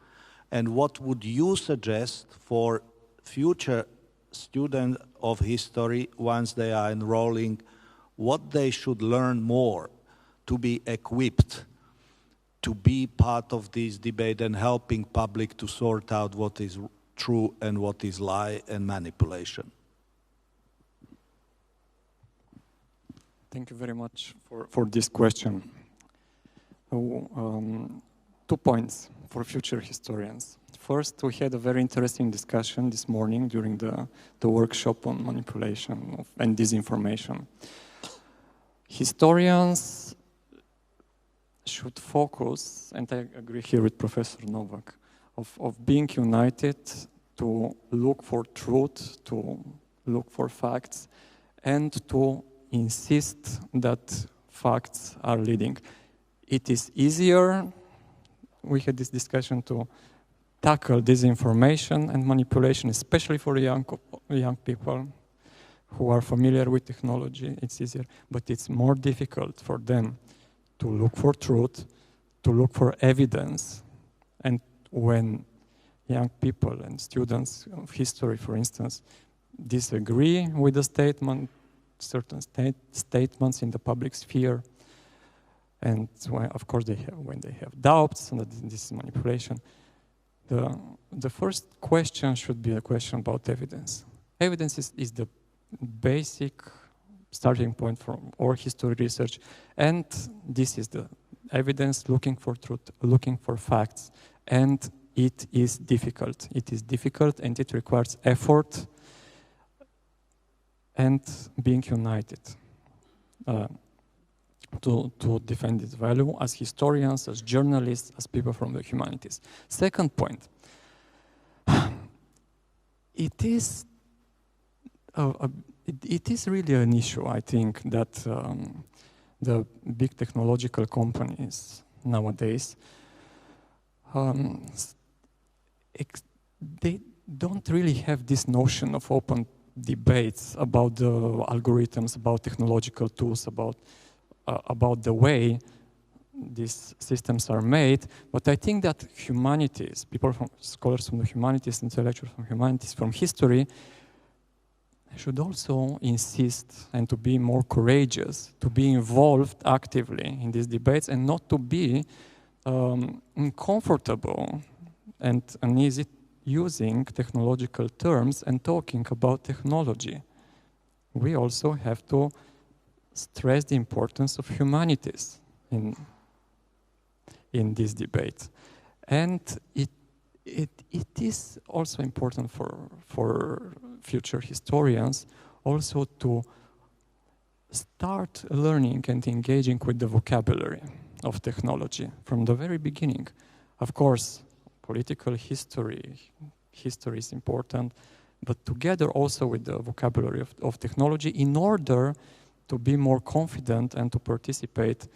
and what would you suggest for future students of history once they are enrolling, what they should learn more to be equipped to be part of this debate and helping public to sort out what is true and what is lie and manipulation? Thank you very much for this question. 2 points for future historians. First, we had a very interesting discussion this morning during the workshop on manipulation and disinformation. Historians should focus, and I agree here with Professor Nowak, of being united to look for truth, to look for facts, and to insist that facts are leading. It is easier, we had this discussion, to tackle disinformation and manipulation, especially for young people who are familiar with technology. It's easier, but it's more difficult for them to look for truth, to look for evidence. And when young people and students of history, for instance, disagree with the statement, certain statements in the public sphere, and when, of course when they have doubts and this is manipulation, the first question should be a question about evidence. Evidence is the basic starting point for all history research, and this is the evidence, looking for truth, looking for facts, and it is difficult. It is difficult and it requires effort and being united to defend its value as historians, as journalists, as people from the humanities. Second point, it is really an issue, I think, that the big technological companies nowadays, they don't really have this notion of open debates about the algorithms, about technological tools, about the way these systems are made. But I think that humanities, scholars from the humanities, intellectuals from humanities, from history, should also insist and to be more courageous, to be involved actively in these debates and not to be uncomfortable and uneasy using technological terms and talking about technology. We also have to stress the importance of humanities in this debate. And it is also important for future historians also to start learning and engaging with the vocabulary of technology from the very beginning. Of course, political history is important, but together also with the vocabulary of technology in order to be more confident and to participate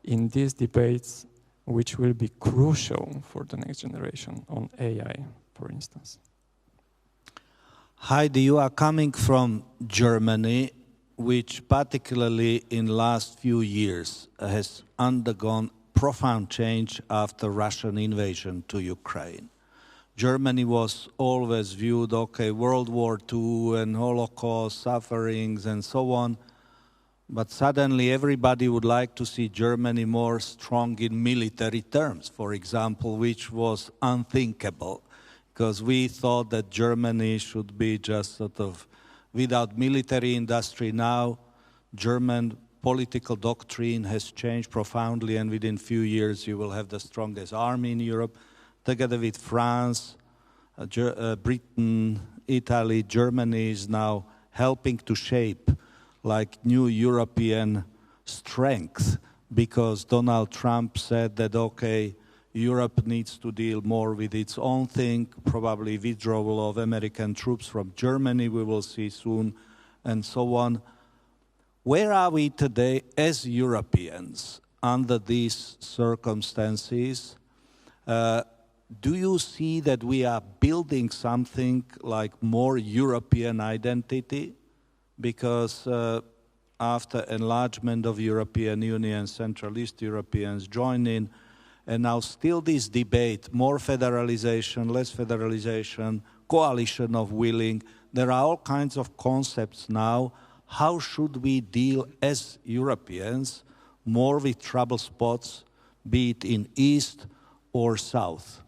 in these debates which will be crucial for the next generation on AI, for instance. Heidi, you are coming from Germany, which particularly in last few years has undergone profound change after Russian invasion to Ukraine. Germany was always viewed, okay, World War II and Holocaust sufferings and so on, but suddenly everybody would like to see Germany more strong in military terms, for example, which was unthinkable, because we thought that Germany should be just sort of without military industry. Now, German political doctrine has changed profoundly, and within few years you will have the strongest army in Europe, together with France, Britain, Italy. Germany is now helping to shape like new European strength, because Donald Trump said that, okay, Europe needs to deal more with its own thing, probably withdrawal of American troops from Germany, we will see soon, and so on. Where are we today as Europeans under these circumstances? Do you see that we are building something like more European identity? Because after enlargement of European Union, Central East Europeans join in, and now still this debate, more federalization, less federalization, coalition of willing, there are all kinds of concepts now. How should we deal as Europeans more with trouble spots, be it in East or South?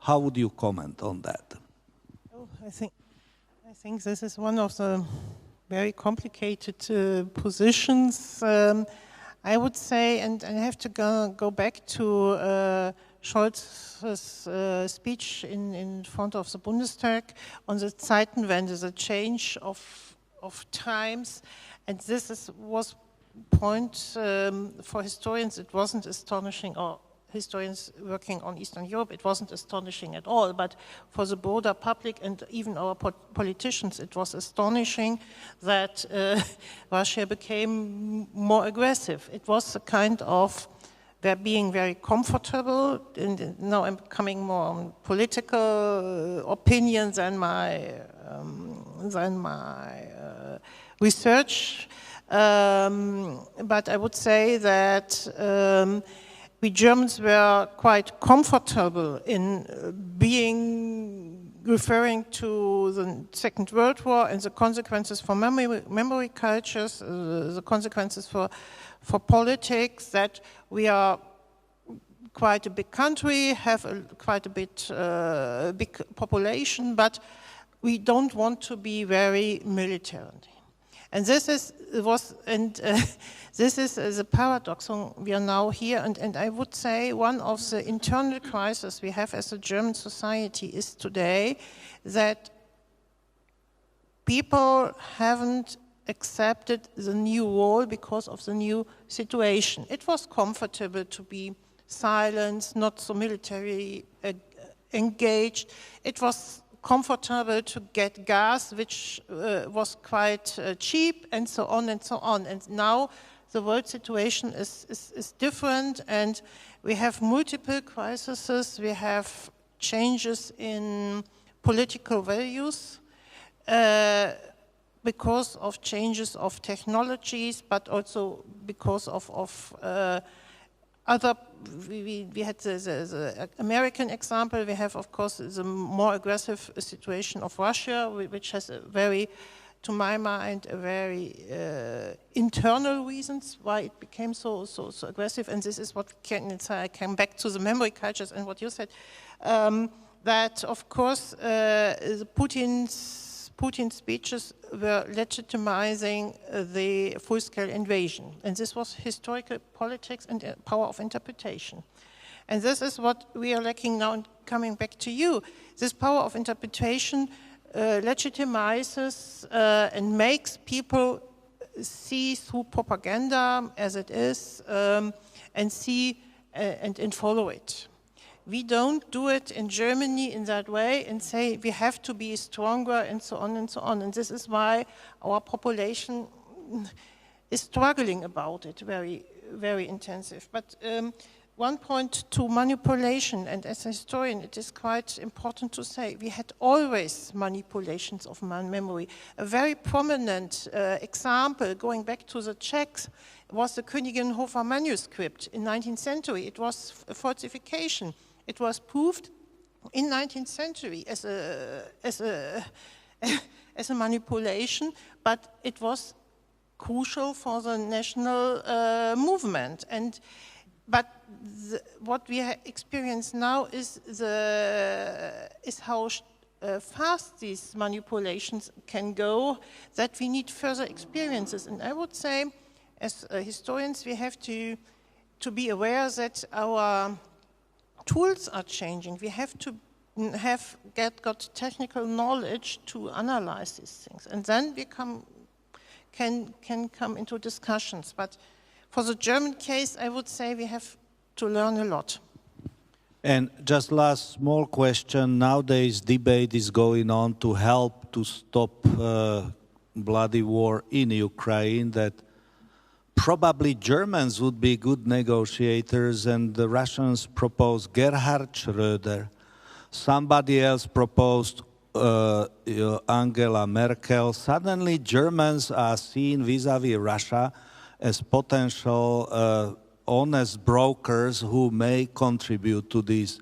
How would you comment on that? Oh, I think this is one of the very complicated positions. I would say, and I have to go back to Scholz's speech in front of the Bundestag on the Zeitenwende, the change of times, and this was point for historians. It wasn't astonishing, or historians working on Eastern Europe, it wasn't astonishing at all, but for the broader public and even our politicians, it was astonishing that Russia became more aggressive. It was a kind of were being very comfortable. And now I'm coming more on political opinions than my research. But I would say that we Germans were quite comfortable in referring to the Second World War and the consequences for memory cultures, the consequences for politics, that we are quite a big country, have quite a big population, but we don't want to be very military. And this is the paradox. We are now here, and I would say one of the internal crises we have as a German society is today that people haven't accepted the new role because of the new situation. It was comfortable to be silent, not so military engaged. It was comfortable to get gas, which was quite cheap, and so on and so on. And now the world situation is different, and we have multiple crises. We have changes in political values because of changes of technologies, but also because of other. We had the American example. We have, of course, the more aggressive situation of Russia, which has a very, to my mind, a very internal reasons why it became so aggressive. And this is what I came back to the memory cultures and what you said, that of course the Putin's speeches were legitimizing the full-scale invasion. And this was historical politics and power of interpretation. And this is what we are lacking now, and coming back to you. This power of interpretation legitimizes and makes people see through propaganda as it is, and see and follow it. We don't do it in Germany in that way and say we have to be stronger and so on and so on. And this is why our population is struggling about it very, very intensive. But one point to manipulation, and as a historian it is quite important to say, we had always manipulations of memory. A very prominent example, going back to the Czechs, was the Königinhofer manuscript in 19th century. It was a falsification. It was proved in 19th century as a manipulation, but it was crucial for the national movement. But what we experience now is how fast these manipulations can go, that we need further experiences. And I would say, as historians, we have to be aware that our tools are changing. We have to got technical knowledge to analyze these things, and then we can come into discussions. But for the German case, I would say we have to learn a lot. And just last small question. Nowadays, debate is going on to help to stop bloody war in Ukraine, that probably Germans would be good negotiators, and the Russians proposed Gerhard Schröder. Somebody else proposed Angela Merkel. Suddenly Germans are seen vis-à-vis Russia as potential honest brokers who may contribute to this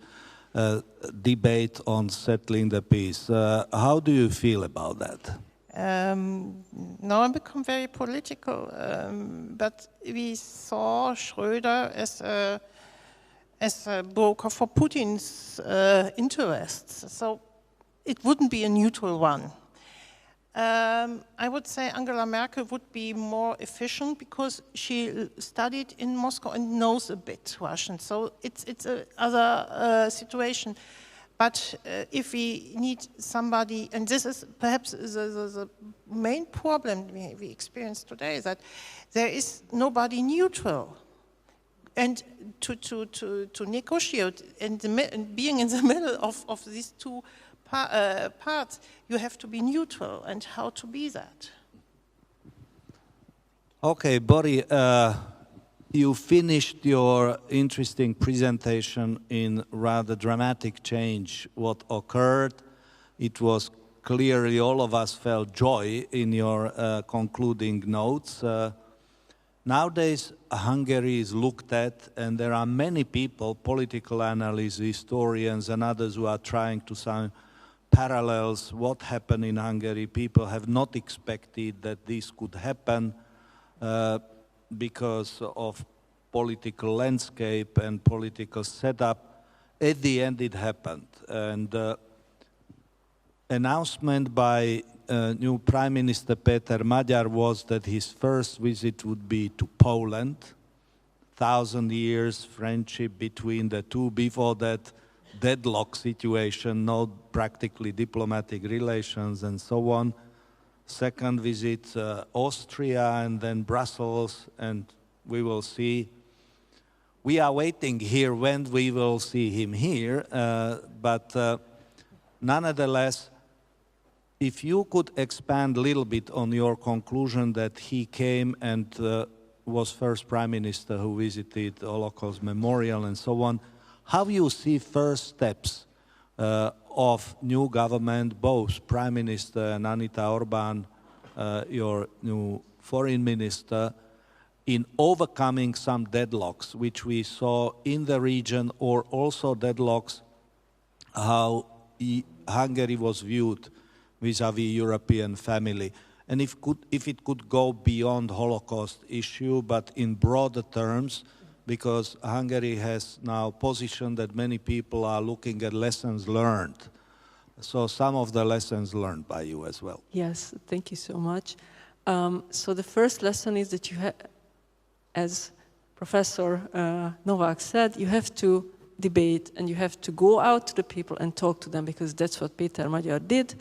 debate on settling the peace. How do you feel about that? Now I become very political, but we saw Schröder as a broker for Putin's interests, so it wouldn't be a neutral one. I would say Angela Merkel would be more efficient because she studied in Moscow and knows a bit Russian, so it's another situation. But if we need somebody, and this is perhaps the main problem we experience today, that there is nobody neutral. And to negotiate and being in the middle of these two parts, you have to be neutral, and how to be that. Okay, Bori, you finished your interesting presentation in rather dramatic change. What occurred, it was clearly all of us felt joy in your concluding notes. Nowadays, Hungary is looked at, and there are many people, political analysts, historians, and others who are trying to find parallels. What happened in Hungary? People have not expected that this could happen because of political landscape and political setup. At the end, it happened. And announcement by new Prime Minister Péter Magyar was that his first visit would be to Poland. 1,000 years friendship between the two. Before that, deadlock situation, no practically diplomatic relations and so on. Second visit, Austria and then Brussels, and we will see. We are waiting here when we will see him here, but nonetheless, if you could expand a little bit on your conclusion that he came and was first prime minister who visited the Holocaust Memorial and so on, how you see first steps of new government, both prime minister and Anita Orbán, your new foreign minister, in overcoming some deadlocks which we saw in the region, or also deadlocks how Hungary was viewed vis-à-vis European family. And if it could go beyond Holocaust issue, but in broader terms, because Hungary has now positioned that many people are looking at lessons learned. So some of the lessons learned by you as well. Yes, thank you so much. So the first lesson is that you have, as Professor Nowak said, you have to debate and you have to go out to the people and talk to them, because that's what Péter Magyar did.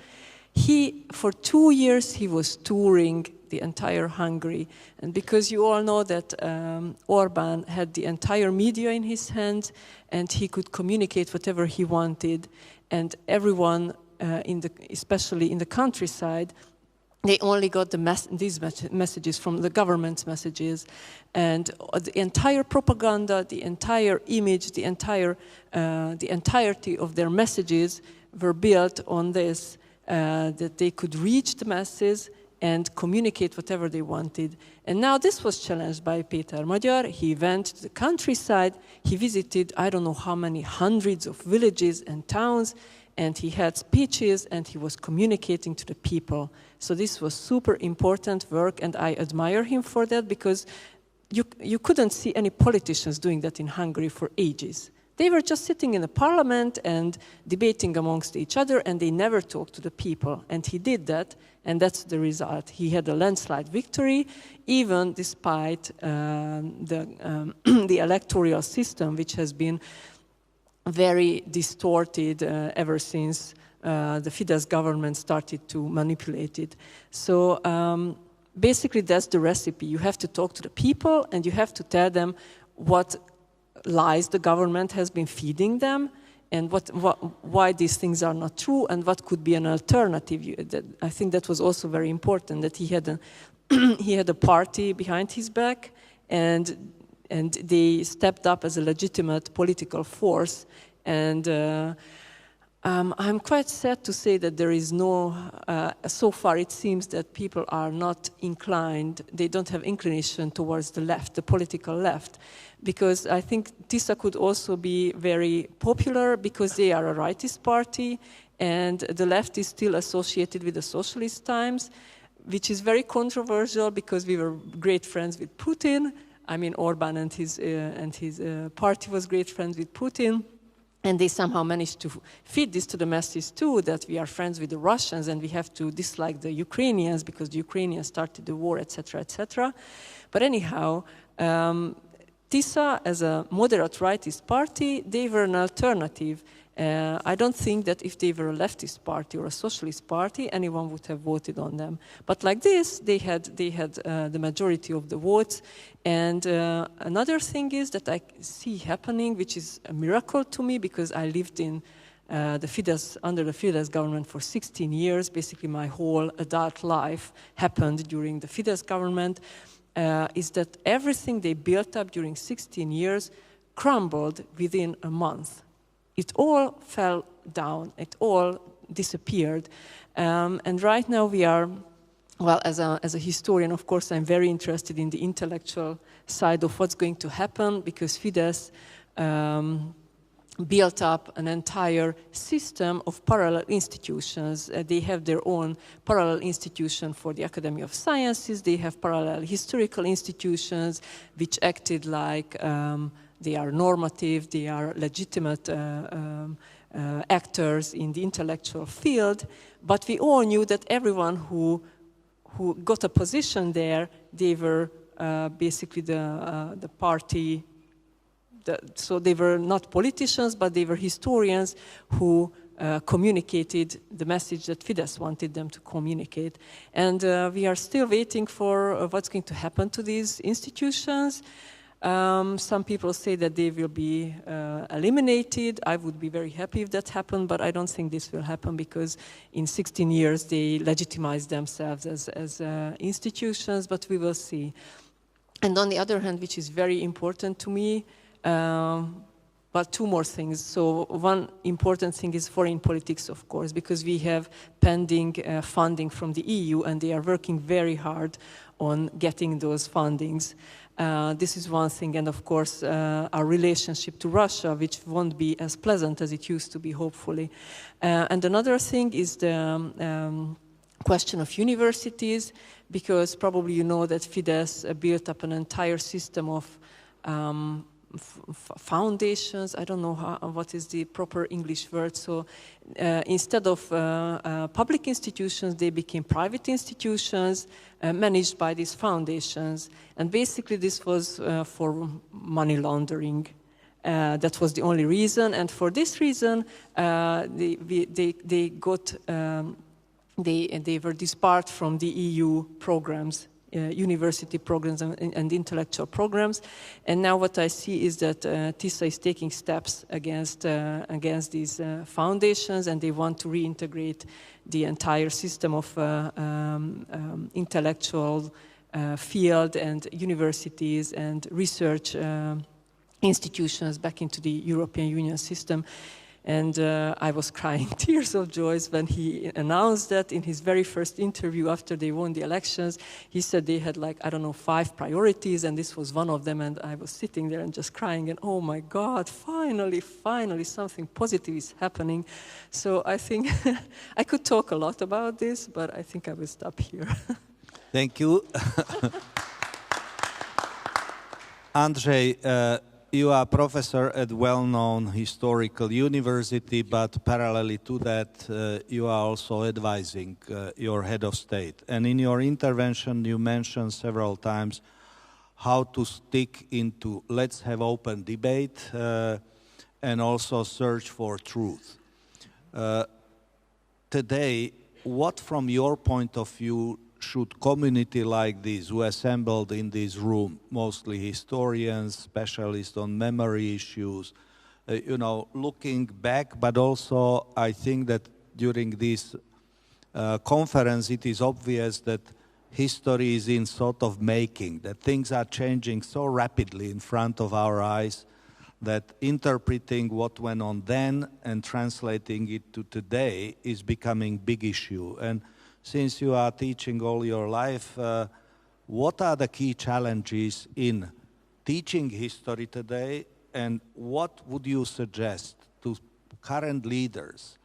For 2 years, he was touring the entire Hungary. And because you all know that Orbán had the entire media in his hands and he could communicate whatever he wanted, and everyone, especially in the countryside, they only got these messages from the government's messages, and the entire propaganda, the entire image, the entirety of their messages were built on this, that they could reach the masses and communicate whatever they wanted. And now this was challenged by Péter Magyar. He went to the countryside, he visited I don't know how many hundreds of villages and towns, and he had speeches and he was communicating to the people. So this was super important work, and I admire him for that, because you couldn't see any politicians doing that in Hungary for ages. They were just sitting in the parliament and debating amongst each other, and they never talked to the people. And he did that, and that's the result. He had a landslide victory, even despite the electoral system, which has been very distorted ever since the Fidesz government started to manipulate it. So basically that's the recipe. You have to talk to the people and you have to tell them what lies the government has been feeding them, and why these things are not true, and what could be an alternative. I think that was also very important, that he had a party behind his back, and they stepped up as a legitimate political force. And I'm quite sad to say that there is no, so far it seems that people are not inclined, they don't have inclination towards the left, the political left, because I think TISA could also be very popular because they are a rightist party, and the left is still associated with the socialist times, which is very controversial because we were great friends with Putin. I mean, Orbán and his party was great friends with Putin. And they somehow managed to feed this to the masses too, that we are friends with the Russians and we have to dislike the Ukrainians because the Ukrainians started the war, etc., etc. But anyhow, TISA, as a moderate rightist party, they were an alternative. I don't think that if they were a leftist party or a socialist party, anyone would have voted on them. But like this, they had the majority of the votes. And another thing is that I see happening, which is a miracle to me, because I lived in under the Fidesz government for 16 years. Basically, my whole adult life happened during the Fidesz government. is that everything they built up during 16 years crumbled within a month. It all fell down, it all disappeared. And right now we are, well, as a historian, of course, I'm very interested in the intellectual side of what's going to happen, because Fidesz built up an entire system of parallel institutions. They have their own parallel institution for the Academy of Sciences. They have parallel historical institutions which acted like they are normative, they are legitimate actors in the intellectual field. But we all knew that everyone who got a position there, they were basically the party. So they were not politicians, but they were historians who communicated the message that Fidesz wanted them to communicate. And we are still waiting for what's going to happen to these institutions. Some people say that they will be eliminated. I would be very happy if that happened, but I don't think this will happen, because in 16 years they legitimized themselves as institutions, but we will see. And on the other hand, which is very important to me, but two more things. So one important thing is foreign politics, of course, because we have pending funding from the EU, and they are working very hard on getting those fundings. This is one thing, and of course our relationship to Russia, which won't be as pleasant as it used to be, hopefully. And another thing is the question of universities, because probably you know that Fidesz built up an entire system of foundations. I don't know what is the proper English word. So instead of public institutions, they became private institutions managed by these foundations. And basically this was for money laundering. That was the only reason. And for this reason, they were disbarred from the EU programs, university programs and intellectual programs. And now what I see is that TISA is taking steps against these foundations, and they want to reintegrate the entire system of intellectual field and universities and research institutions back into the European Union system. And I was crying tears of joy when he announced that in his very first interview after they won the elections. He said they had, like, I don't know, 5 priorities, and this was one of them. And I was sitting there and just crying, and oh my God, finally something positive is happening. So I think I could talk a lot about this, but I think I will stop here. Thank you. Andrzej, you are professor at well-known historical university, but parallelly to that, you are also advising your head of state. And in your intervention, you mentioned several times how to stick into let's have open debate and also search for truth. Today, what from your point of view should community like this, who assembled in this room, mostly historians, specialists on memory issues, looking back, but also I think that during this conference it is obvious that history is in sort of making, that things are changing so rapidly in front of our eyes that interpreting what went on then and translating it to today is becoming a big issue. And since you are teaching all your life, what are the key challenges in teaching history today, and what would you suggest to current leaders?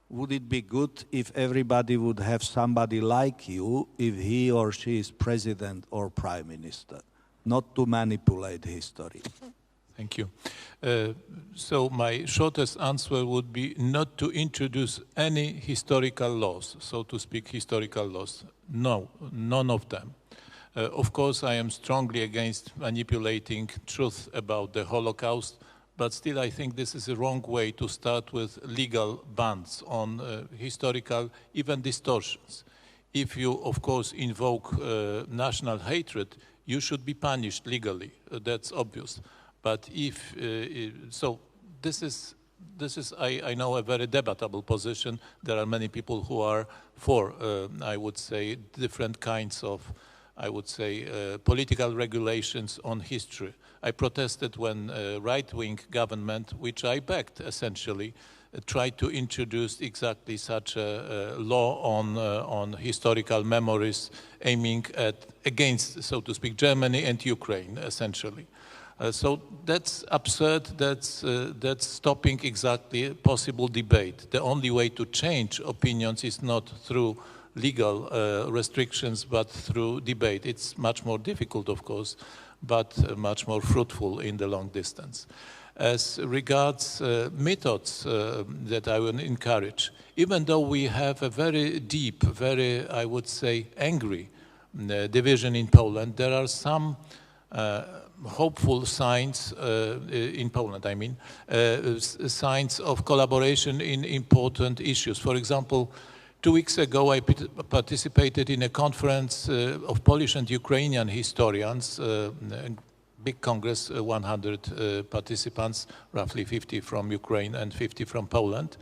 Would it be good if everybody would have somebody like you if he or she is president or prime minister, not to manipulate history? Thank you. So my shortest answer would be not to introduce any historical laws, so to speak, historical laws. No, none of them. Of course, I am strongly against manipulating truth about the Holocaust, but still I think this is a wrong way to start with legal bans on historical, even distortions. If you, of course, invoke national hatred, you should be punished legally. That's obvious. But if, so this is I know, a very debatable position. There are many people who are for, I would say, different kinds of I would say, political regulations on history. I protested when right-wing government, which I backed essentially, tried to introduce exactly such a law on historical memories aiming against, so to speak, Germany and Ukraine, essentially. So that's absurd, that's stopping exactly possible debate. The only way to change opinions is not through legal restrictions, but through debate. It's much more difficult, of course, but much more fruitful in the long distance. As regards methods that I will encourage, even though we have a very deep, very, I would say, angry division in Poland, there are some hopeful signs in Poland, I mean, signs of collaboration in important issues. For example, 2 weeks ago, I participated in a conference of Polish and Ukrainian historians, big congress, 100 participants, roughly 50 from Ukraine and 50 from Poland.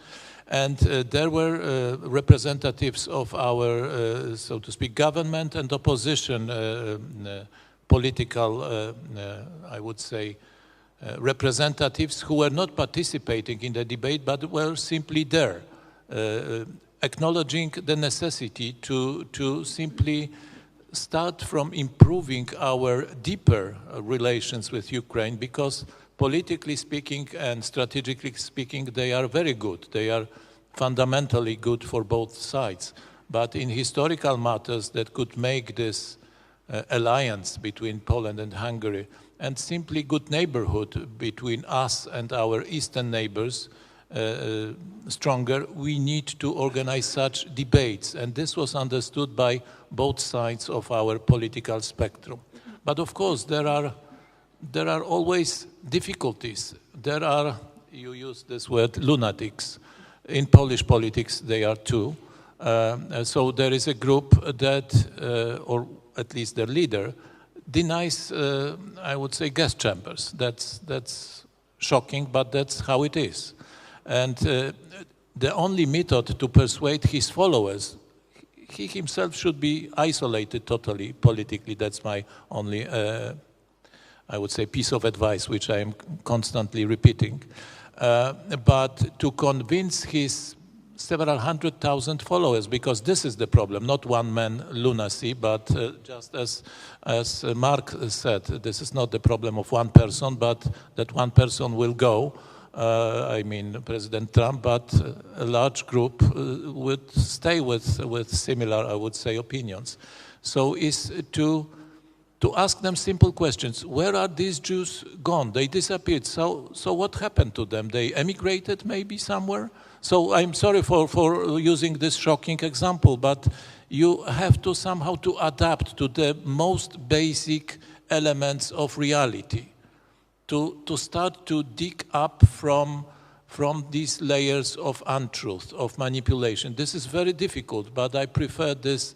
And there were representatives of our, so to speak, government and opposition political, I would say, representatives who were not participating in the debate, but were simply there, acknowledging the necessity to simply start from improving our deeper relations with Ukraine, because politically speaking and strategically speaking, they are very good. They are fundamentally good for both sides. But in historical matters that could make this alliance between Poland and Hungary and simply good neighborhood between us and our eastern neighbors stronger, we need to organize such debates. And this was understood by both sides of our political spectrum. But of course, there are always difficulties. There are, you use this word, lunatics. In Polish politics, they are too. So there is a group that, or at least their leader, denies, I would say, gas chambers. That's shocking, but that's how it is. And the only method to persuade his followers, he himself should be isolated totally politically. That's my only, I would say, piece of advice, which I am constantly repeating. But to convince his several 100,000 followers, because this is the problem, not one-man lunacy, but just as Mark said, this is not the problem of one person, but that one person will go, I mean President Trump, but a large group would stay with similar, I would say, opinions. So is to ask them simple questions. Where are these Jews gone? They disappeared. So what happened to them? They emigrated maybe somewhere? So I'm sorry for using this shocking example, but you have to somehow to adapt to the most basic elements of reality, to start to dig up from these layers of untruth, of manipulation. This is very difficult, but I prefer this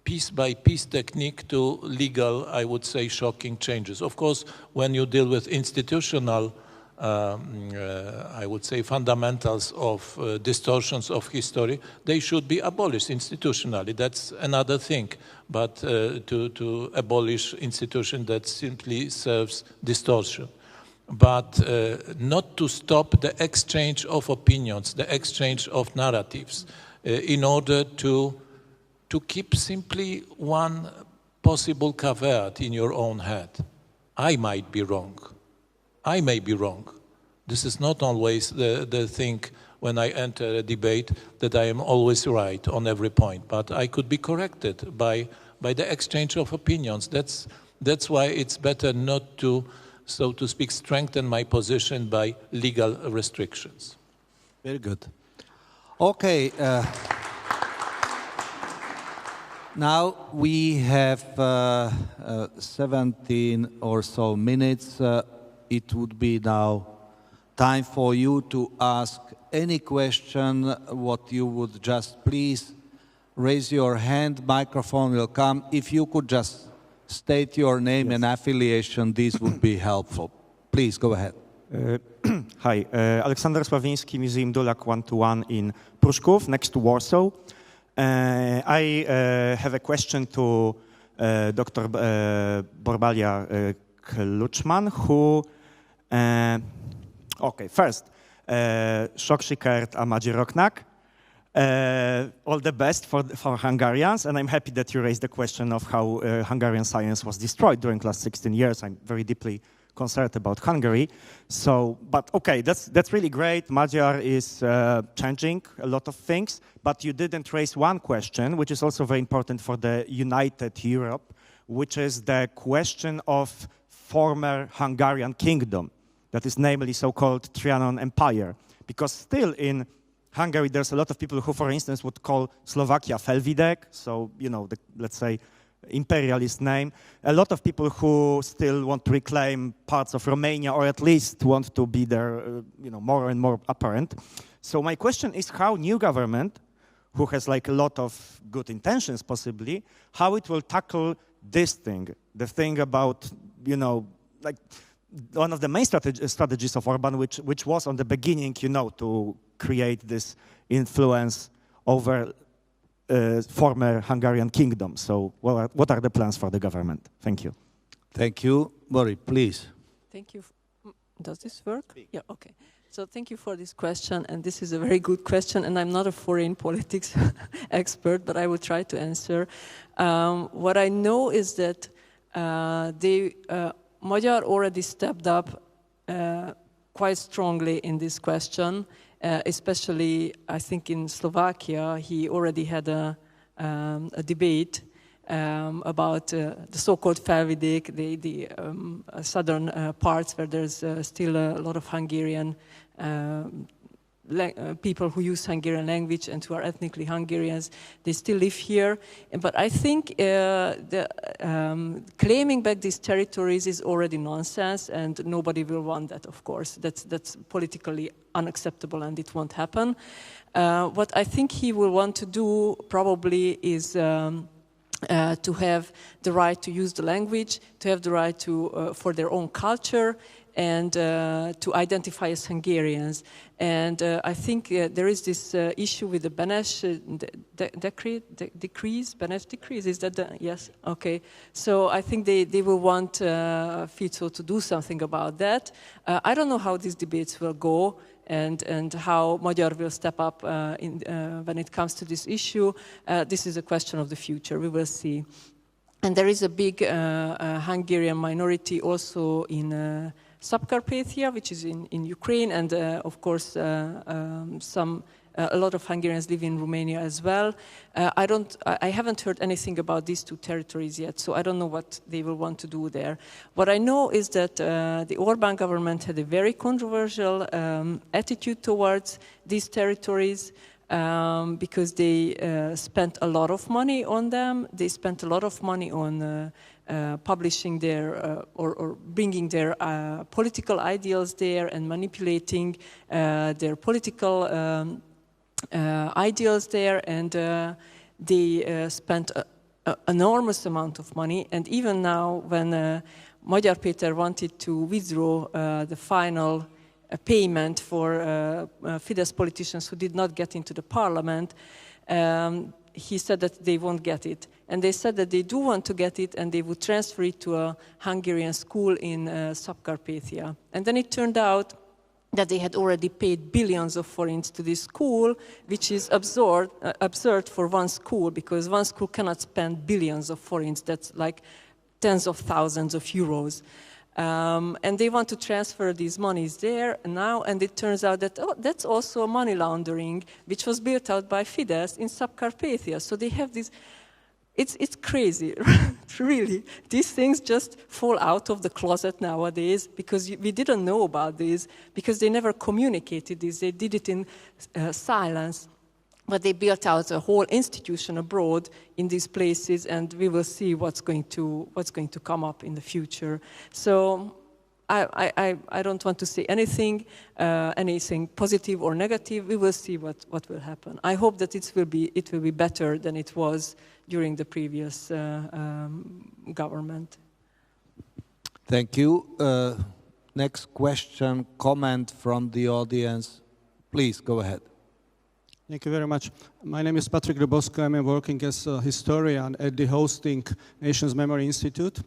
piece-by-piece technique to legal, I would say, shocking changes. Of course, when you deal with institutional, I would say, fundamentals of distortions of history, they should be abolished institutionally. That's another thing. But to abolish institution that simply serves distortion. But not to stop the exchange of opinions, the exchange of narratives, in order to keep simply one possible caveat in your own head. I might be wrong. I may be wrong. This is not always the thing when I enter a debate that I am always right on every point, but I could be corrected by the exchange of opinions. That's why it's better not to, so to speak, strengthen my position by legal restrictions. Very good. Okay. Now we have 17 or so minutes. It would be now time for you to ask any question, what you would just please raise your hand, microphone will come. If you could just state your name and affiliation, this would be helpful. Please, go ahead. Hi, Aleksander Sławiński, Museum Dulak 121 in Pruszków, next to Warsaw. I have a question to Dr. Borbála Klacsmann, who, okay, first, sok sikert a magyaroknak. All the best for Hungarians, and I'm happy that you raised the question of how Hungarian science was destroyed during the last 16 years. I'm very deeply concerned about Hungary. So, but okay, that's really great. Magyar is changing a lot of things, but you didn't raise one question, which is also very important for the united Europe, which is the question of former Hungarian kingdom, that is namely so-called Trianon Empire, because still in Hungary, there's a lot of people who, for instance, would call Slovakia Felvidek, so, you know, let's say, imperialist name. A lot of people who still want to reclaim parts of Romania, or at least want to be there, you know, more and more apparent. So my question is how new government, who has like a lot of good intentions possibly, how it will tackle this thing, the thing about, you know, like one of the main strategies of Orban, which was on the beginning, you know, to create this influence over former Hungarian kingdom. So what are the plans for the government? Thank you. Thank you. Boris, please. Thank you. Does this work? Yeah, okay. So thank you for this question, and this is a very good question, and I'm not a foreign politics expert, but I will try to answer. What I know is that Magyar already stepped up quite strongly in this question, especially I think in Slovakia he already had a debate about the so-called Felvidék, the southern parts where there's still a lot of Hungarian people who use Hungarian language and who are ethnically Hungarians. They still live here. But I think claiming back these territories is already nonsense, and nobody will want that, of course. That's politically unacceptable, and it won't happen. What I think he will want to do probably is to have the right to use the language, to have the right to for their own culture, and to identify as Hungarians. And I think there is this issue with the Demeš decrees. Demeš decrees, is that the, yes? Okay. So I think they will want Fico to do something about that. I don't know how these debates will go, and how Magyar will step up when it comes to this issue. This is a question of the future. We will see. And there is a big Hungarian minority also in Subcarpathia, which is in Ukraine, and of course a lot of Hungarians live in Romania as well. I haven't heard anything about these two territories yet, so I don't know what they will want to do there. What I know is that the Orban government had a very controversial attitude towards these territories, because they spent a lot of money on them. They spent a lot of money on publishing their or bringing their political ideals there and manipulating their political ideals there, and they spent an enormous amount of money. And even now, when Magyar Péter wanted to withdraw the final payment for Fidesz politicians who did not get into the parliament, he said that they won't get it. And they said that they do want to get it, and they would transfer it to a Hungarian school in Subcarpathia. And then it turned out that they had already paid billions of forints to this school, which is absurd for one school, because one school cannot spend billions of forints. That's like tens of thousands of euros. And they want to transfer these monies there now, and it turns out that that's also money laundering, which was built out by Fidesz in Subcarpathia. So they have this. It's crazy, really. These things just fall out of the closet nowadays, because we didn't know about this, because they never communicated this. They did it in silence. But they built out a whole institution abroad in these places, and we will see what's going to come up in the future. So I don't want to say anything positive or negative. We will see what will happen. I hope that it will be better than it was during the previous government. Thank you. Next question, comment from the audience. Please go ahead. Thank you very much. My name is Patrick Rybosko. I'm working as a historian at the hosting Nations Memory Institute.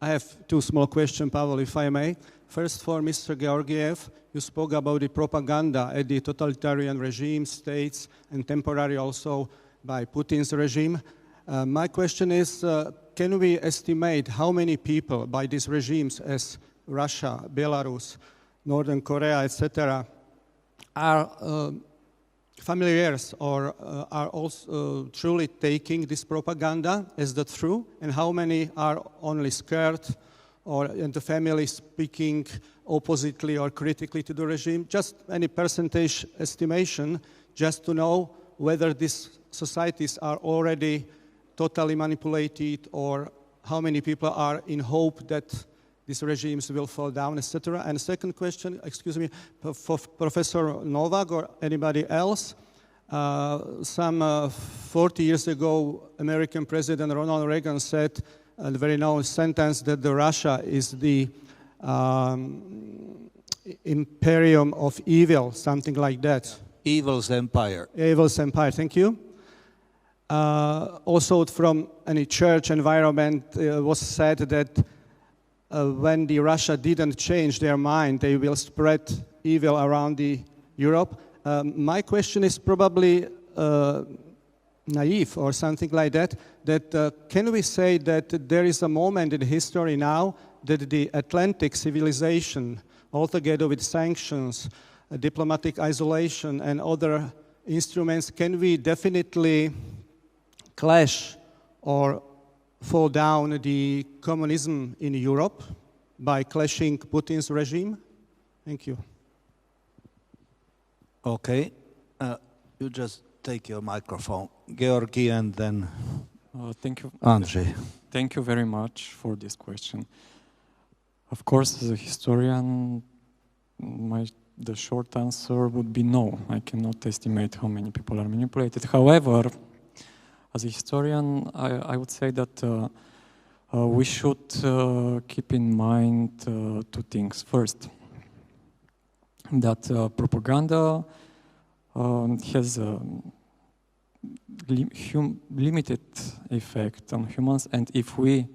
I have two small questions, Pavol, if I may. First, for Mr. Georgiev, you spoke about the propaganda at the totalitarian regime, states, and temporary also by Putin's regime. My question is, can we estimate how many people by these regimes as Russia, Belarus, Northern Korea, etc., are familiars or are also truly taking this propaganda? Is that true? And how many are only scared or in the family speaking oppositely or critically to the regime? Just any percentage estimation, just to know whether these societies are already totally manipulated or how many people are in hope that these regimes will fall down, etc. And second question, excuse me, for Professor Nowak or anybody else, some 40 years ago, American President Ronald Reagan said a very known sentence that the Russia is the imperium of evil, something like that. Evil's empire. Evil's empire, thank you. Also from any church environment was said that when the Russia didn't change their mind, they will spread evil around the Europe. My question is probably naive or something like that, that can we say that there is a moment in history now that the Atlantic civilization, altogether with sanctions, diplomatic isolation and other instruments, can we definitely clash or fall down the communism in Europe by clashing Putin's regime? Thank you. Okay. You just take your microphone. Georgi and then thank you. Andrzej. Thank you very much for this question. Of course, as a historian, the short answer would be no. I cannot estimate how many people are manipulated. However, as a historian, I would say that we should keep in mind two things. First, that propaganda has a limited effect on humans, and if we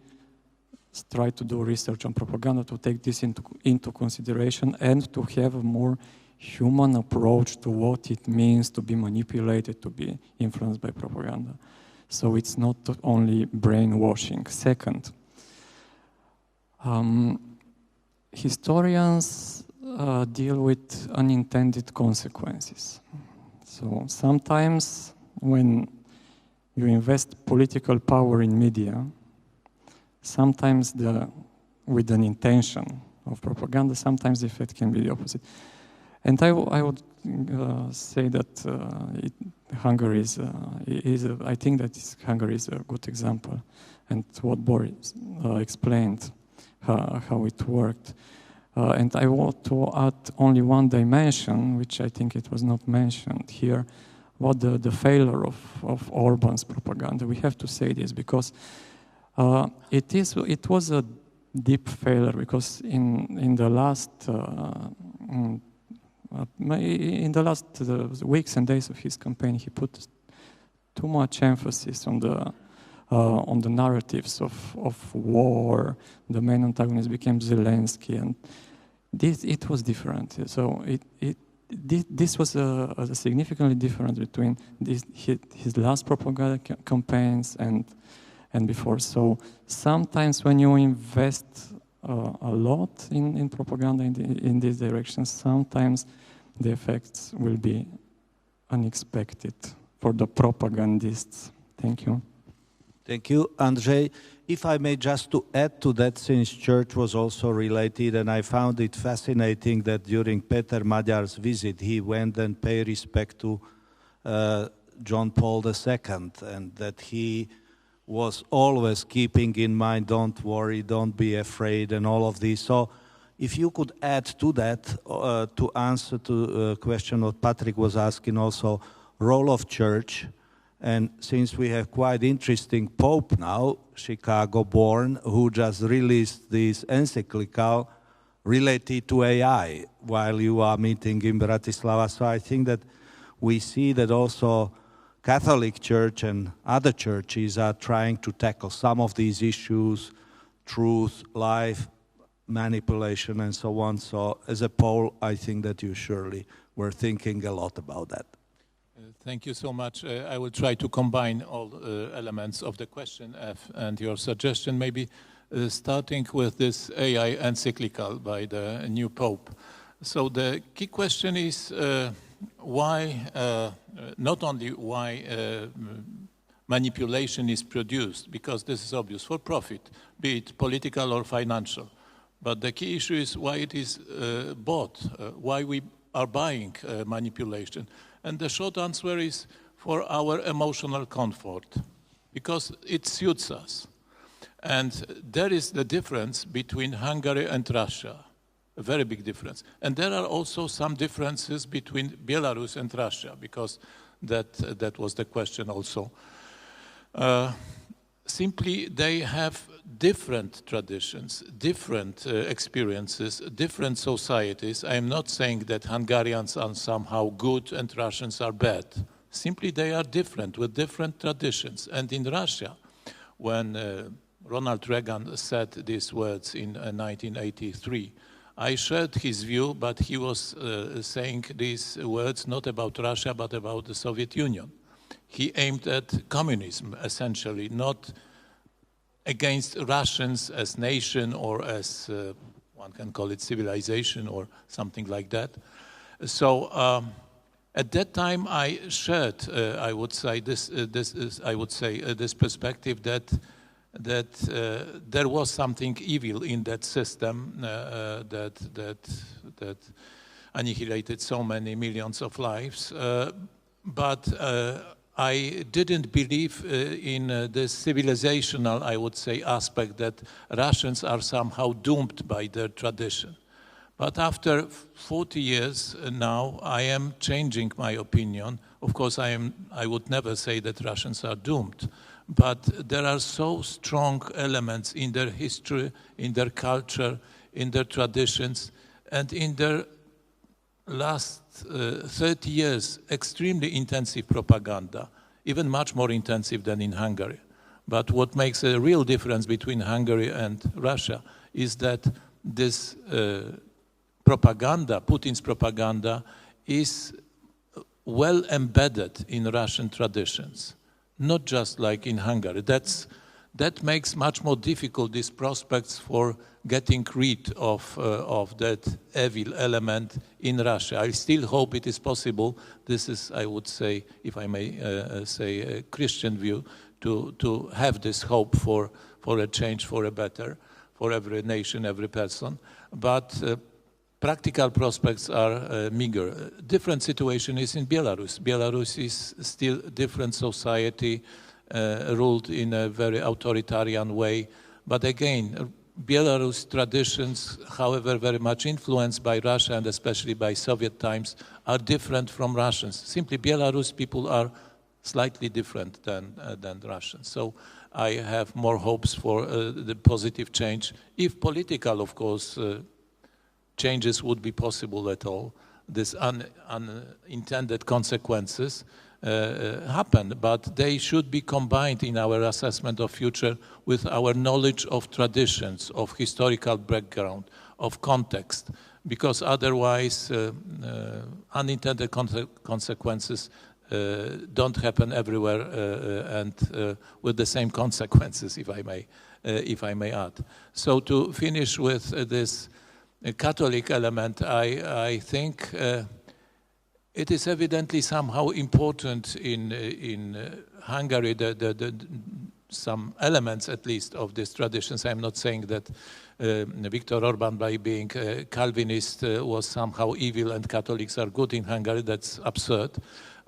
try to do research on propaganda, to take this into consideration and to have a more human approach to what it means to be manipulated, to be influenced by propaganda. So it's not only brainwashing. Second, historians deal with unintended consequences. So sometimes when you invest political power in media, sometimes with an intention of propaganda, sometimes the effect can be the opposite. And I would say that Hungary I think that Hungary is a good example, and what Boris explained how it worked. And I want to add only one dimension, which I think it was not mentioned here, what the failure of Orban's propaganda. We have to say this because it was a deep failure, because in the last weeks and days of his campaign, he put too much emphasis on the narratives of war. The main antagonist became Zelensky, and it was different. So this was a significantly different between his last propaganda campaigns and before. So sometimes when you invest a lot in propaganda in this direction, sometimes the effects will be unexpected for the propagandists. Thank you. Thank you, Andrzej. If I may just to add to that, since church was also related, and I found it fascinating that during Peter Magyar's visit, he went and paid respect to John Paul II, and that he was always keeping in mind, don't worry, don't be afraid, and all of this. So if you could add to that, to answer to a question what Patrick was asking also, role of church. And since we have quite interesting Pope now, Chicago-born, who just released this encyclical related to AI while you are meeting in Bratislava. So I think that we see that also Catholic Church and other churches are trying to tackle some of these issues, truth, life, manipulation, and so on. So as a Pole, I think that you surely were thinking a lot about that. Thank you so much. I will try to combine all elements of the question F and your suggestion, maybe starting with this AI encyclical by the new Pope. So the key question is why, not only why manipulation is produced, because this is obvious, for profit, be it political or financial. But the key issue is why it is bought, why we are buying manipulation. And the short answer is for our emotional comfort, because it suits us. And there is the difference between Hungary and Russia, a very big difference. And there are also some differences between Belarus and Russia, because that was the question also. Simply, they have different traditions, different experiences, different societies. I am not saying that Hungarians are somehow good and Russians are bad. Simply, they are different, with different traditions. And in Russia, when Ronald Reagan said these words in 1983, I shared his view, but he was saying these words not about Russia, but about the Soviet Union. He aimed at communism, essentially, not against Russians as nation or as, one can call it civilization or something like that. So at that time I shared, I would say, this perspective that there was something evil in that system that annihilated so many millions of lives. But I didn't believe in this civilizational, I would say, aspect that Russians are somehow doomed by their tradition. But after 40 years now, I am changing my opinion. Of course, I would never say that Russians are doomed, but there are so strong elements in their history, in their culture, in their traditions, and in their last 30 years, extremely intensive propaganda, even much more intensive than in Hungary. But what makes a real difference between Hungary and Russia is that this propaganda, Putin's propaganda, is well embedded in Russian traditions, not just like in Hungary. That makes much more difficult these prospects for getting rid of that evil element in Russia. I still hope it is possible. This is, I would say, if I may say, a Christian view, to have this hope for a change, for a better, for every nation, every person. But practical prospects are meager. Different situation is in Belarus. Belarus is still a different society, ruled in a very authoritarian way. But again, Belarus traditions, however very much influenced by Russia and especially by Soviet times, are different from Russians. Simply Belarus people are slightly different than Russians. So I have more hopes for the positive change, if political, of course, changes would be possible at all. These unintended consequences happen, but they should be combined in our assessment of future with our knowledge of traditions, of historical background, of context, because otherwise unintended consequences don't happen everywhere and with the same consequences, if I may add. So to finish with this Catholic element, I think it is evidently somehow important in Hungary, some elements at least of these traditions. I'm not saying that Viktor Orban, by being a Calvinist, was somehow evil and Catholics are good in Hungary. That's absurd.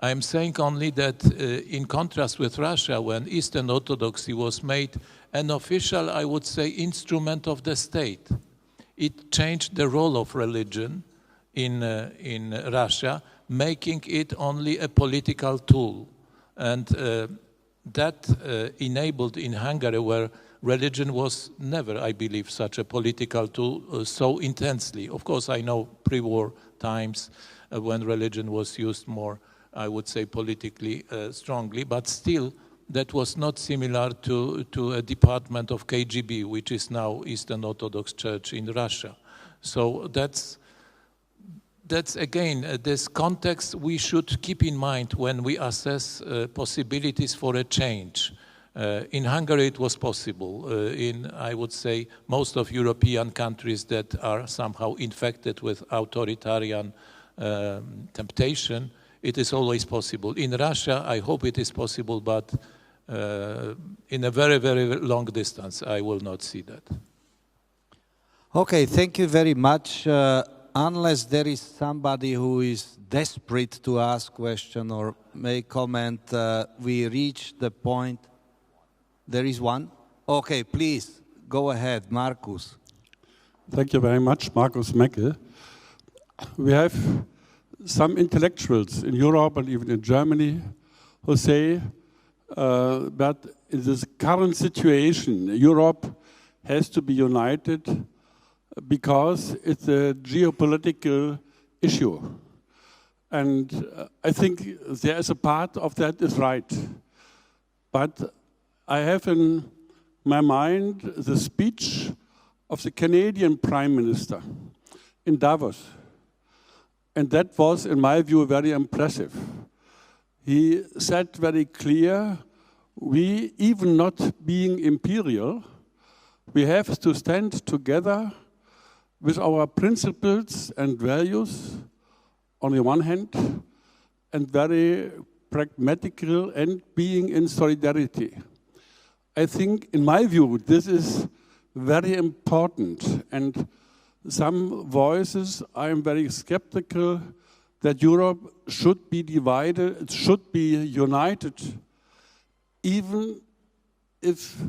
I'm saying only that in contrast with Russia, when Eastern Orthodoxy was made an official, I would say, instrument of the state, it changed the role of religion in Russia, making it only a political tool. And that enabled in Hungary, where religion was never, I believe, such a political tool so intensely. Of course, I know pre-war times when religion was used more I would say, politically strongly, but still that was not similar to a department of KGB, which is now Eastern Orthodox Church in Russia. So that's again, this context we should keep in mind when we assess possibilities for a change. In Hungary it was possible. In, I would say, most of European countries that are somehow infected with authoritarian temptation, it is always possible. In Russia, I hope it is possible, but in a very, very long distance, I will not see that. Okay, thank you very much. Unless there is somebody who is desperate to ask question or make comment, we reach the point. There is one? Okay, please, go ahead, Markus. Thank you very much, Markus Meckel. We have some intellectuals in Europe and even in Germany who say that in this current situation, Europe has to be united because it's a geopolitical issue. And I think there is a part of that is right. But I have in my mind the speech of the Canadian Prime Minister in Davos. And that was, in my view, very impressive. He said very clear, we, even not being imperial, we have to stand together with our principles and values on the one hand, and very pragmatical and being in solidarity. I think, in my view, this is very important, and some voices, I am very skeptical that Europe should be divided, it should be united, even if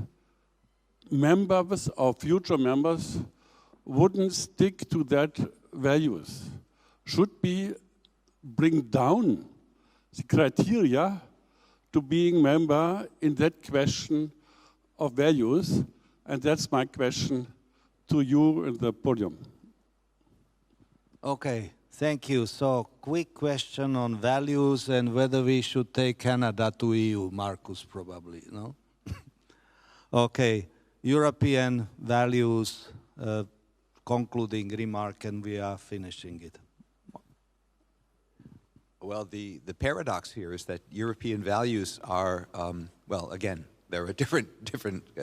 members or future members wouldn't stick to that values. Should be bring down the criteria to being member in that question of values, and that's my question to you in the podium. Okay, thank you. So, quick question on values and whether we should take Canada to EU, Markus, probably, no? Okay, European values, concluding remark, and we are finishing it. Well, the paradox here is that European values are, well, again, there are different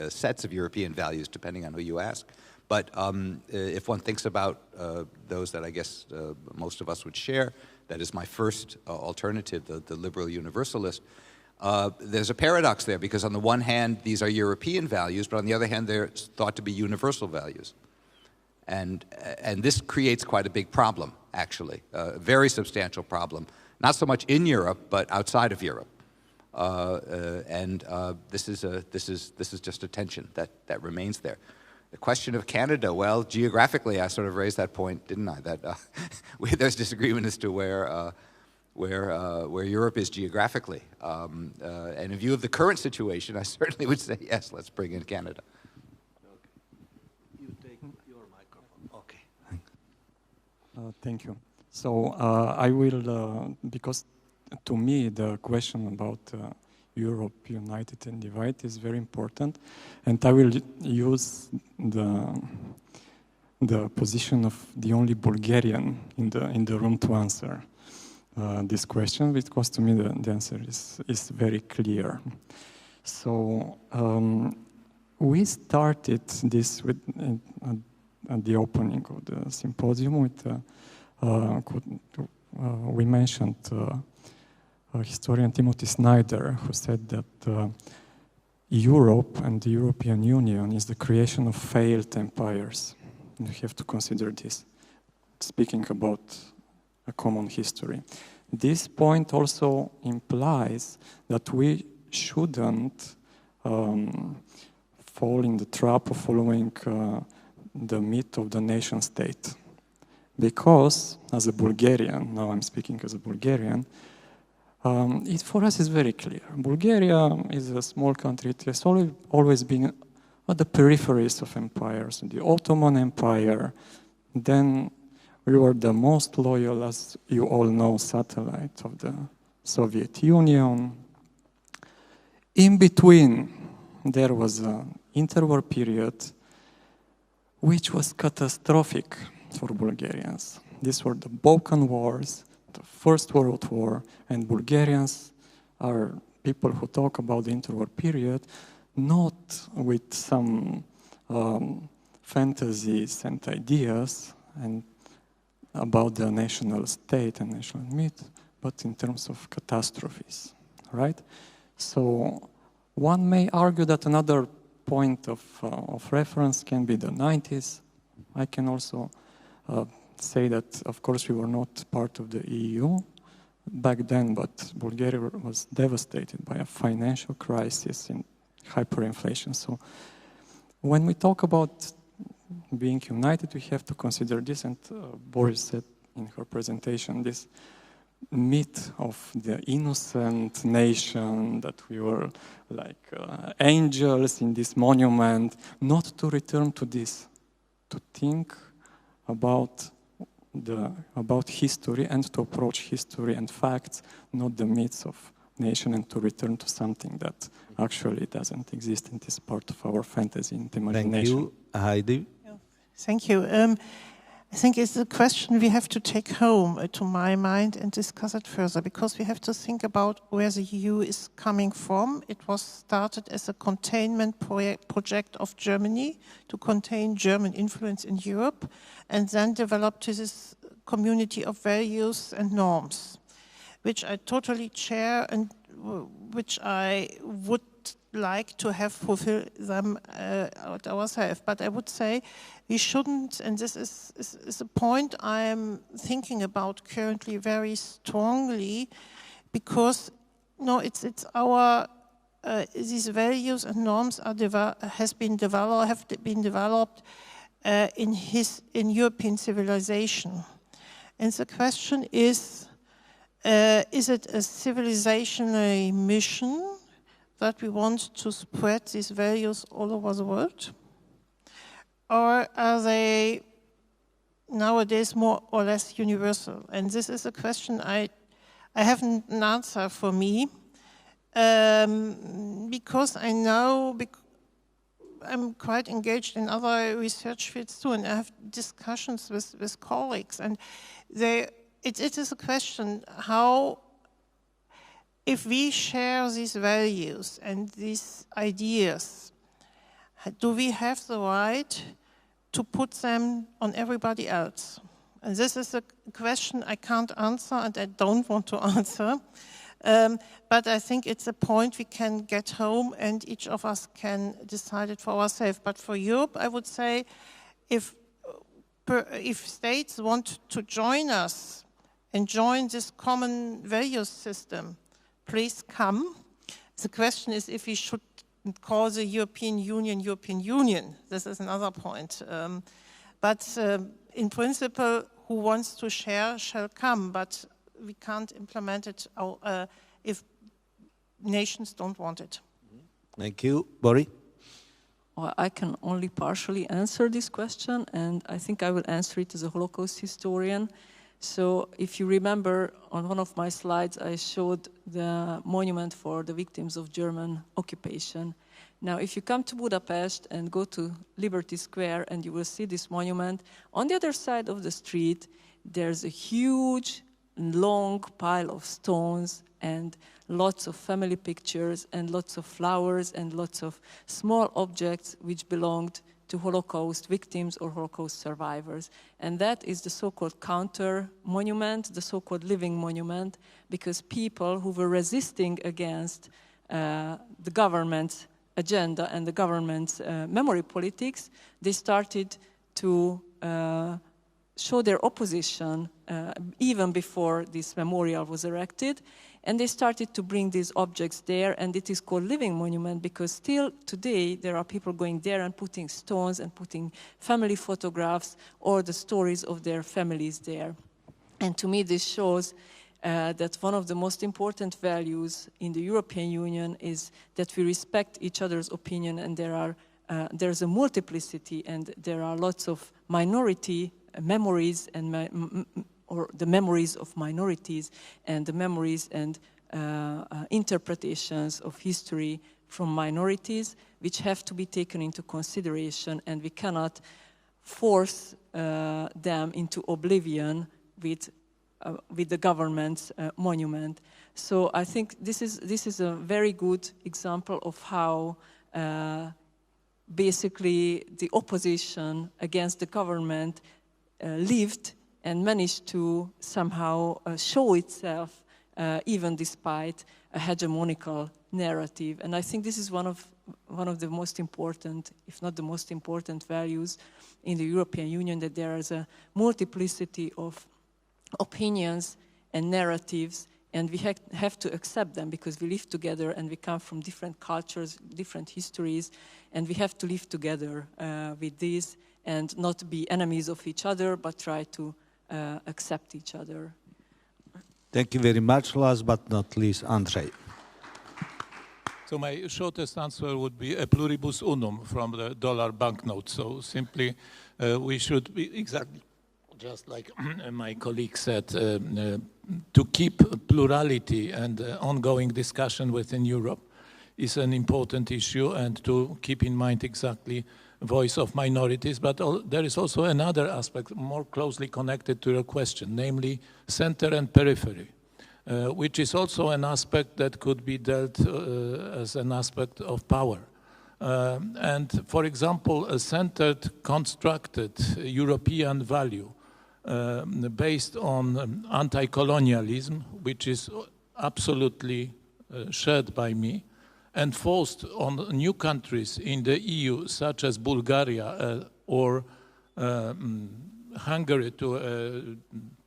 sets of European values depending on who you ask. But if one thinks about those that I guess most of us would share, that is my first alternative, the liberal universalist, there's a paradox there because on the one hand, these are European values, but on the other hand, they're thought to be universal values. And this creates quite a big problem, actually, a very substantial problem, not so much in Europe, but outside of Europe. This is just a tension that remains there. The question of Canada, well, geographically, I sort of raised that point, didn't I? That there's disagreement as to where Europe is geographically. And in view of the current situation, I certainly would say, yes, let's bring in Canada. You take your microphone. Okay. Thank you. So I will, because to me the question about Europe united and divided is very important, and I will use the position of the only Bulgarian in the room to answer this question, because to me the answer is very clear. So we started this with at the opening of the symposium with we mentioned historian Timothy Snyder, who said that Europe and the European Union is the creation of failed empires. You have to consider this, speaking about a common history. This point also implies that we shouldn't fall in the trap of following the myth of the nation state. Because, as a Bulgarian, now I'm speaking as a Bulgarian, it for us is very clear. Bulgaria is a small country. It has always been at the peripheries of empires. The Ottoman Empire, then we were the most loyal, as you all know, satellite of the Soviet Union. In between, there was an interwar period which was catastrophic for Bulgarians. These were the Balkan Wars, the First World War, and Bulgarians are people who talk about the interwar period not with some fantasies and ideas and about the national state and national myth, but in terms of catastrophes, right? So one may argue that another point of reference can be the 90s. I can also say that, of course, we were not part of the EU back then, but Bulgaria was devastated by a financial crisis and hyperinflation. So when we talk about being united, we have to consider this, and Boris said in her presentation, this myth of the innocent nation, that we were like angels in this monument, not to return to this, to think about history and to approach history and facts, not the myths of nation, and to return to something that actually doesn't exist and is part of our fantasy and imagination. Thank you, Heidi. Thank you. I think it's a question we have to take home, to my mind, and discuss it further, because we have to think about where the EU is coming from. It was started as a containment project of Germany to contain German influence in Europe, and then developed this community of values and norms, which I totally share and which I would like to have fulfilled them ourselves. But I would say we shouldn't, and this is a point I am thinking about currently very strongly, because it's our these values and norms have been developed in European civilization, and the question is it a civilizational mission that we want to spread these values all over the world? Or are they nowadays more or less universal? And this is a question I have an answer for me, because I know I'm quite engaged in other research fields too, and I have discussions with colleagues, and it is a question how, if we share these values and these ideas, do we have the right to put them on everybody else? And this is a question I can't answer and I don't want to answer. But I think it's a point we can get home and each of us can decide it for ourselves. But for Europe, I would say if states want to join us and join this common values system, please come. The question is if we should call the European Union. This is another point. But in principle, who wants to share shall come, but we can't implement it if nations don't want it. Thank you. Boris? Well, I can only partially answer this question, and I think I will answer it as a Holocaust historian. So if you remember, on one of my slides, I showed the monument for the victims of German occupation. Now, if you come to Budapest and go to Liberty Square and you will see this monument, on the other side of the street, there's a huge, long pile of stones and lots of family pictures and lots of flowers and lots of small objects which belonged to Holocaust victims or Holocaust survivors. And that is the so-called counter monument, the so-called living monument, because people who were resisting against the government's agenda and the government's memory politics, they started to show their opposition even before this memorial was erected. And they started to bring these objects there, and it is called living monument because still today there are people going there and putting stones and putting family photographs or the stories of their families there. And to me this shows that one of the most important values in the European Union is that we respect each other's opinion, and there's a multiplicity and there are lots of minority memories and or the memories of minorities and the memories and interpretations of history from minorities, which have to be taken into consideration, and we cannot force them into oblivion with the government's monument. So I think this is a very good example of how basically the opposition against the government lived and managed to somehow show itself even despite a hegemonical narrative. And I think this is one of the most important, if not the most important, values in the European Union, that there is a multiplicity of opinions and narratives, and we have to accept them because we live together and we come from different cultures, different histories, and we have to live together with these and not be enemies of each other, but try to accept each other. Thank you very much. Last but not least, Andrzej. So my shortest answer would be a pluribus unum from the dollar banknote. So simply, we should be exactly, just like my colleague said, to keep plurality and ongoing discussion within Europe is an important issue, and to keep in mind exactly voice of minorities. But there is also another aspect more closely connected to your question, namely center and periphery, which is also an aspect that could be dealt as an aspect of power. And for example, a centered, constructed European value based on anti-colonialism, which is absolutely shared by me, and forced on new countries in the EU, such as Bulgaria or Hungary to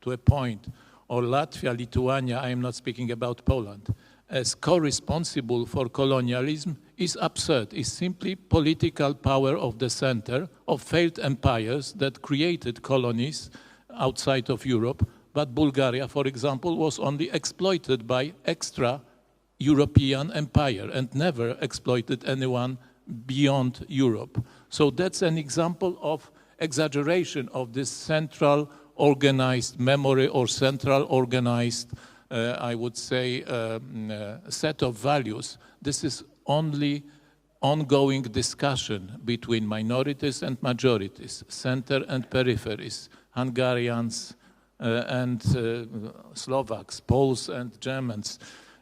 a point, or Latvia, Lithuania, I am not speaking about Poland, as co-responsible for colonialism is absurd. It's simply political power of the center of failed empires that created colonies outside of Europe. But Bulgaria, for example, was only exploited by extra-European empire and never exploited anyone beyond Europe. So that's an example of exaggeration of this central organized memory or central organized, I would say, set of values. This is only ongoing discussion between minorities and majorities, center and peripheries, Hungarians and Slovaks, Poles and Germans,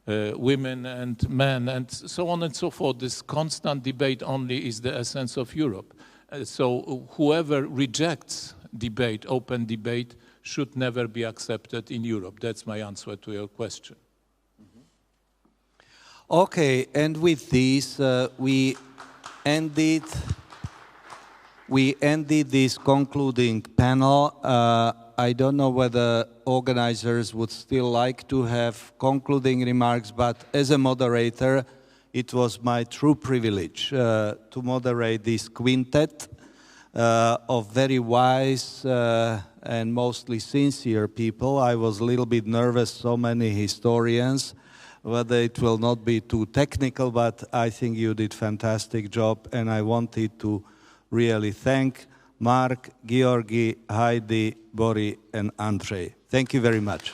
women and men, and so on and so forth. This constant debate only is the essence of Europe. So whoever rejects debate, open debate, should never be accepted in Europe. That's my answer to your question. Okay, and with this, we ended this concluding panel. I don't know whether organizers would still like to have concluding remarks, but as a moderator, it was my true privilege to moderate this quintet of very wise and mostly sincere people. I was a little bit nervous, so many historians, whether it will not be too technical, but I think you did a fantastic job, and I wanted to really thank Mark, Georgi, Heidi, Bori, and Andrzej. Thank you very much.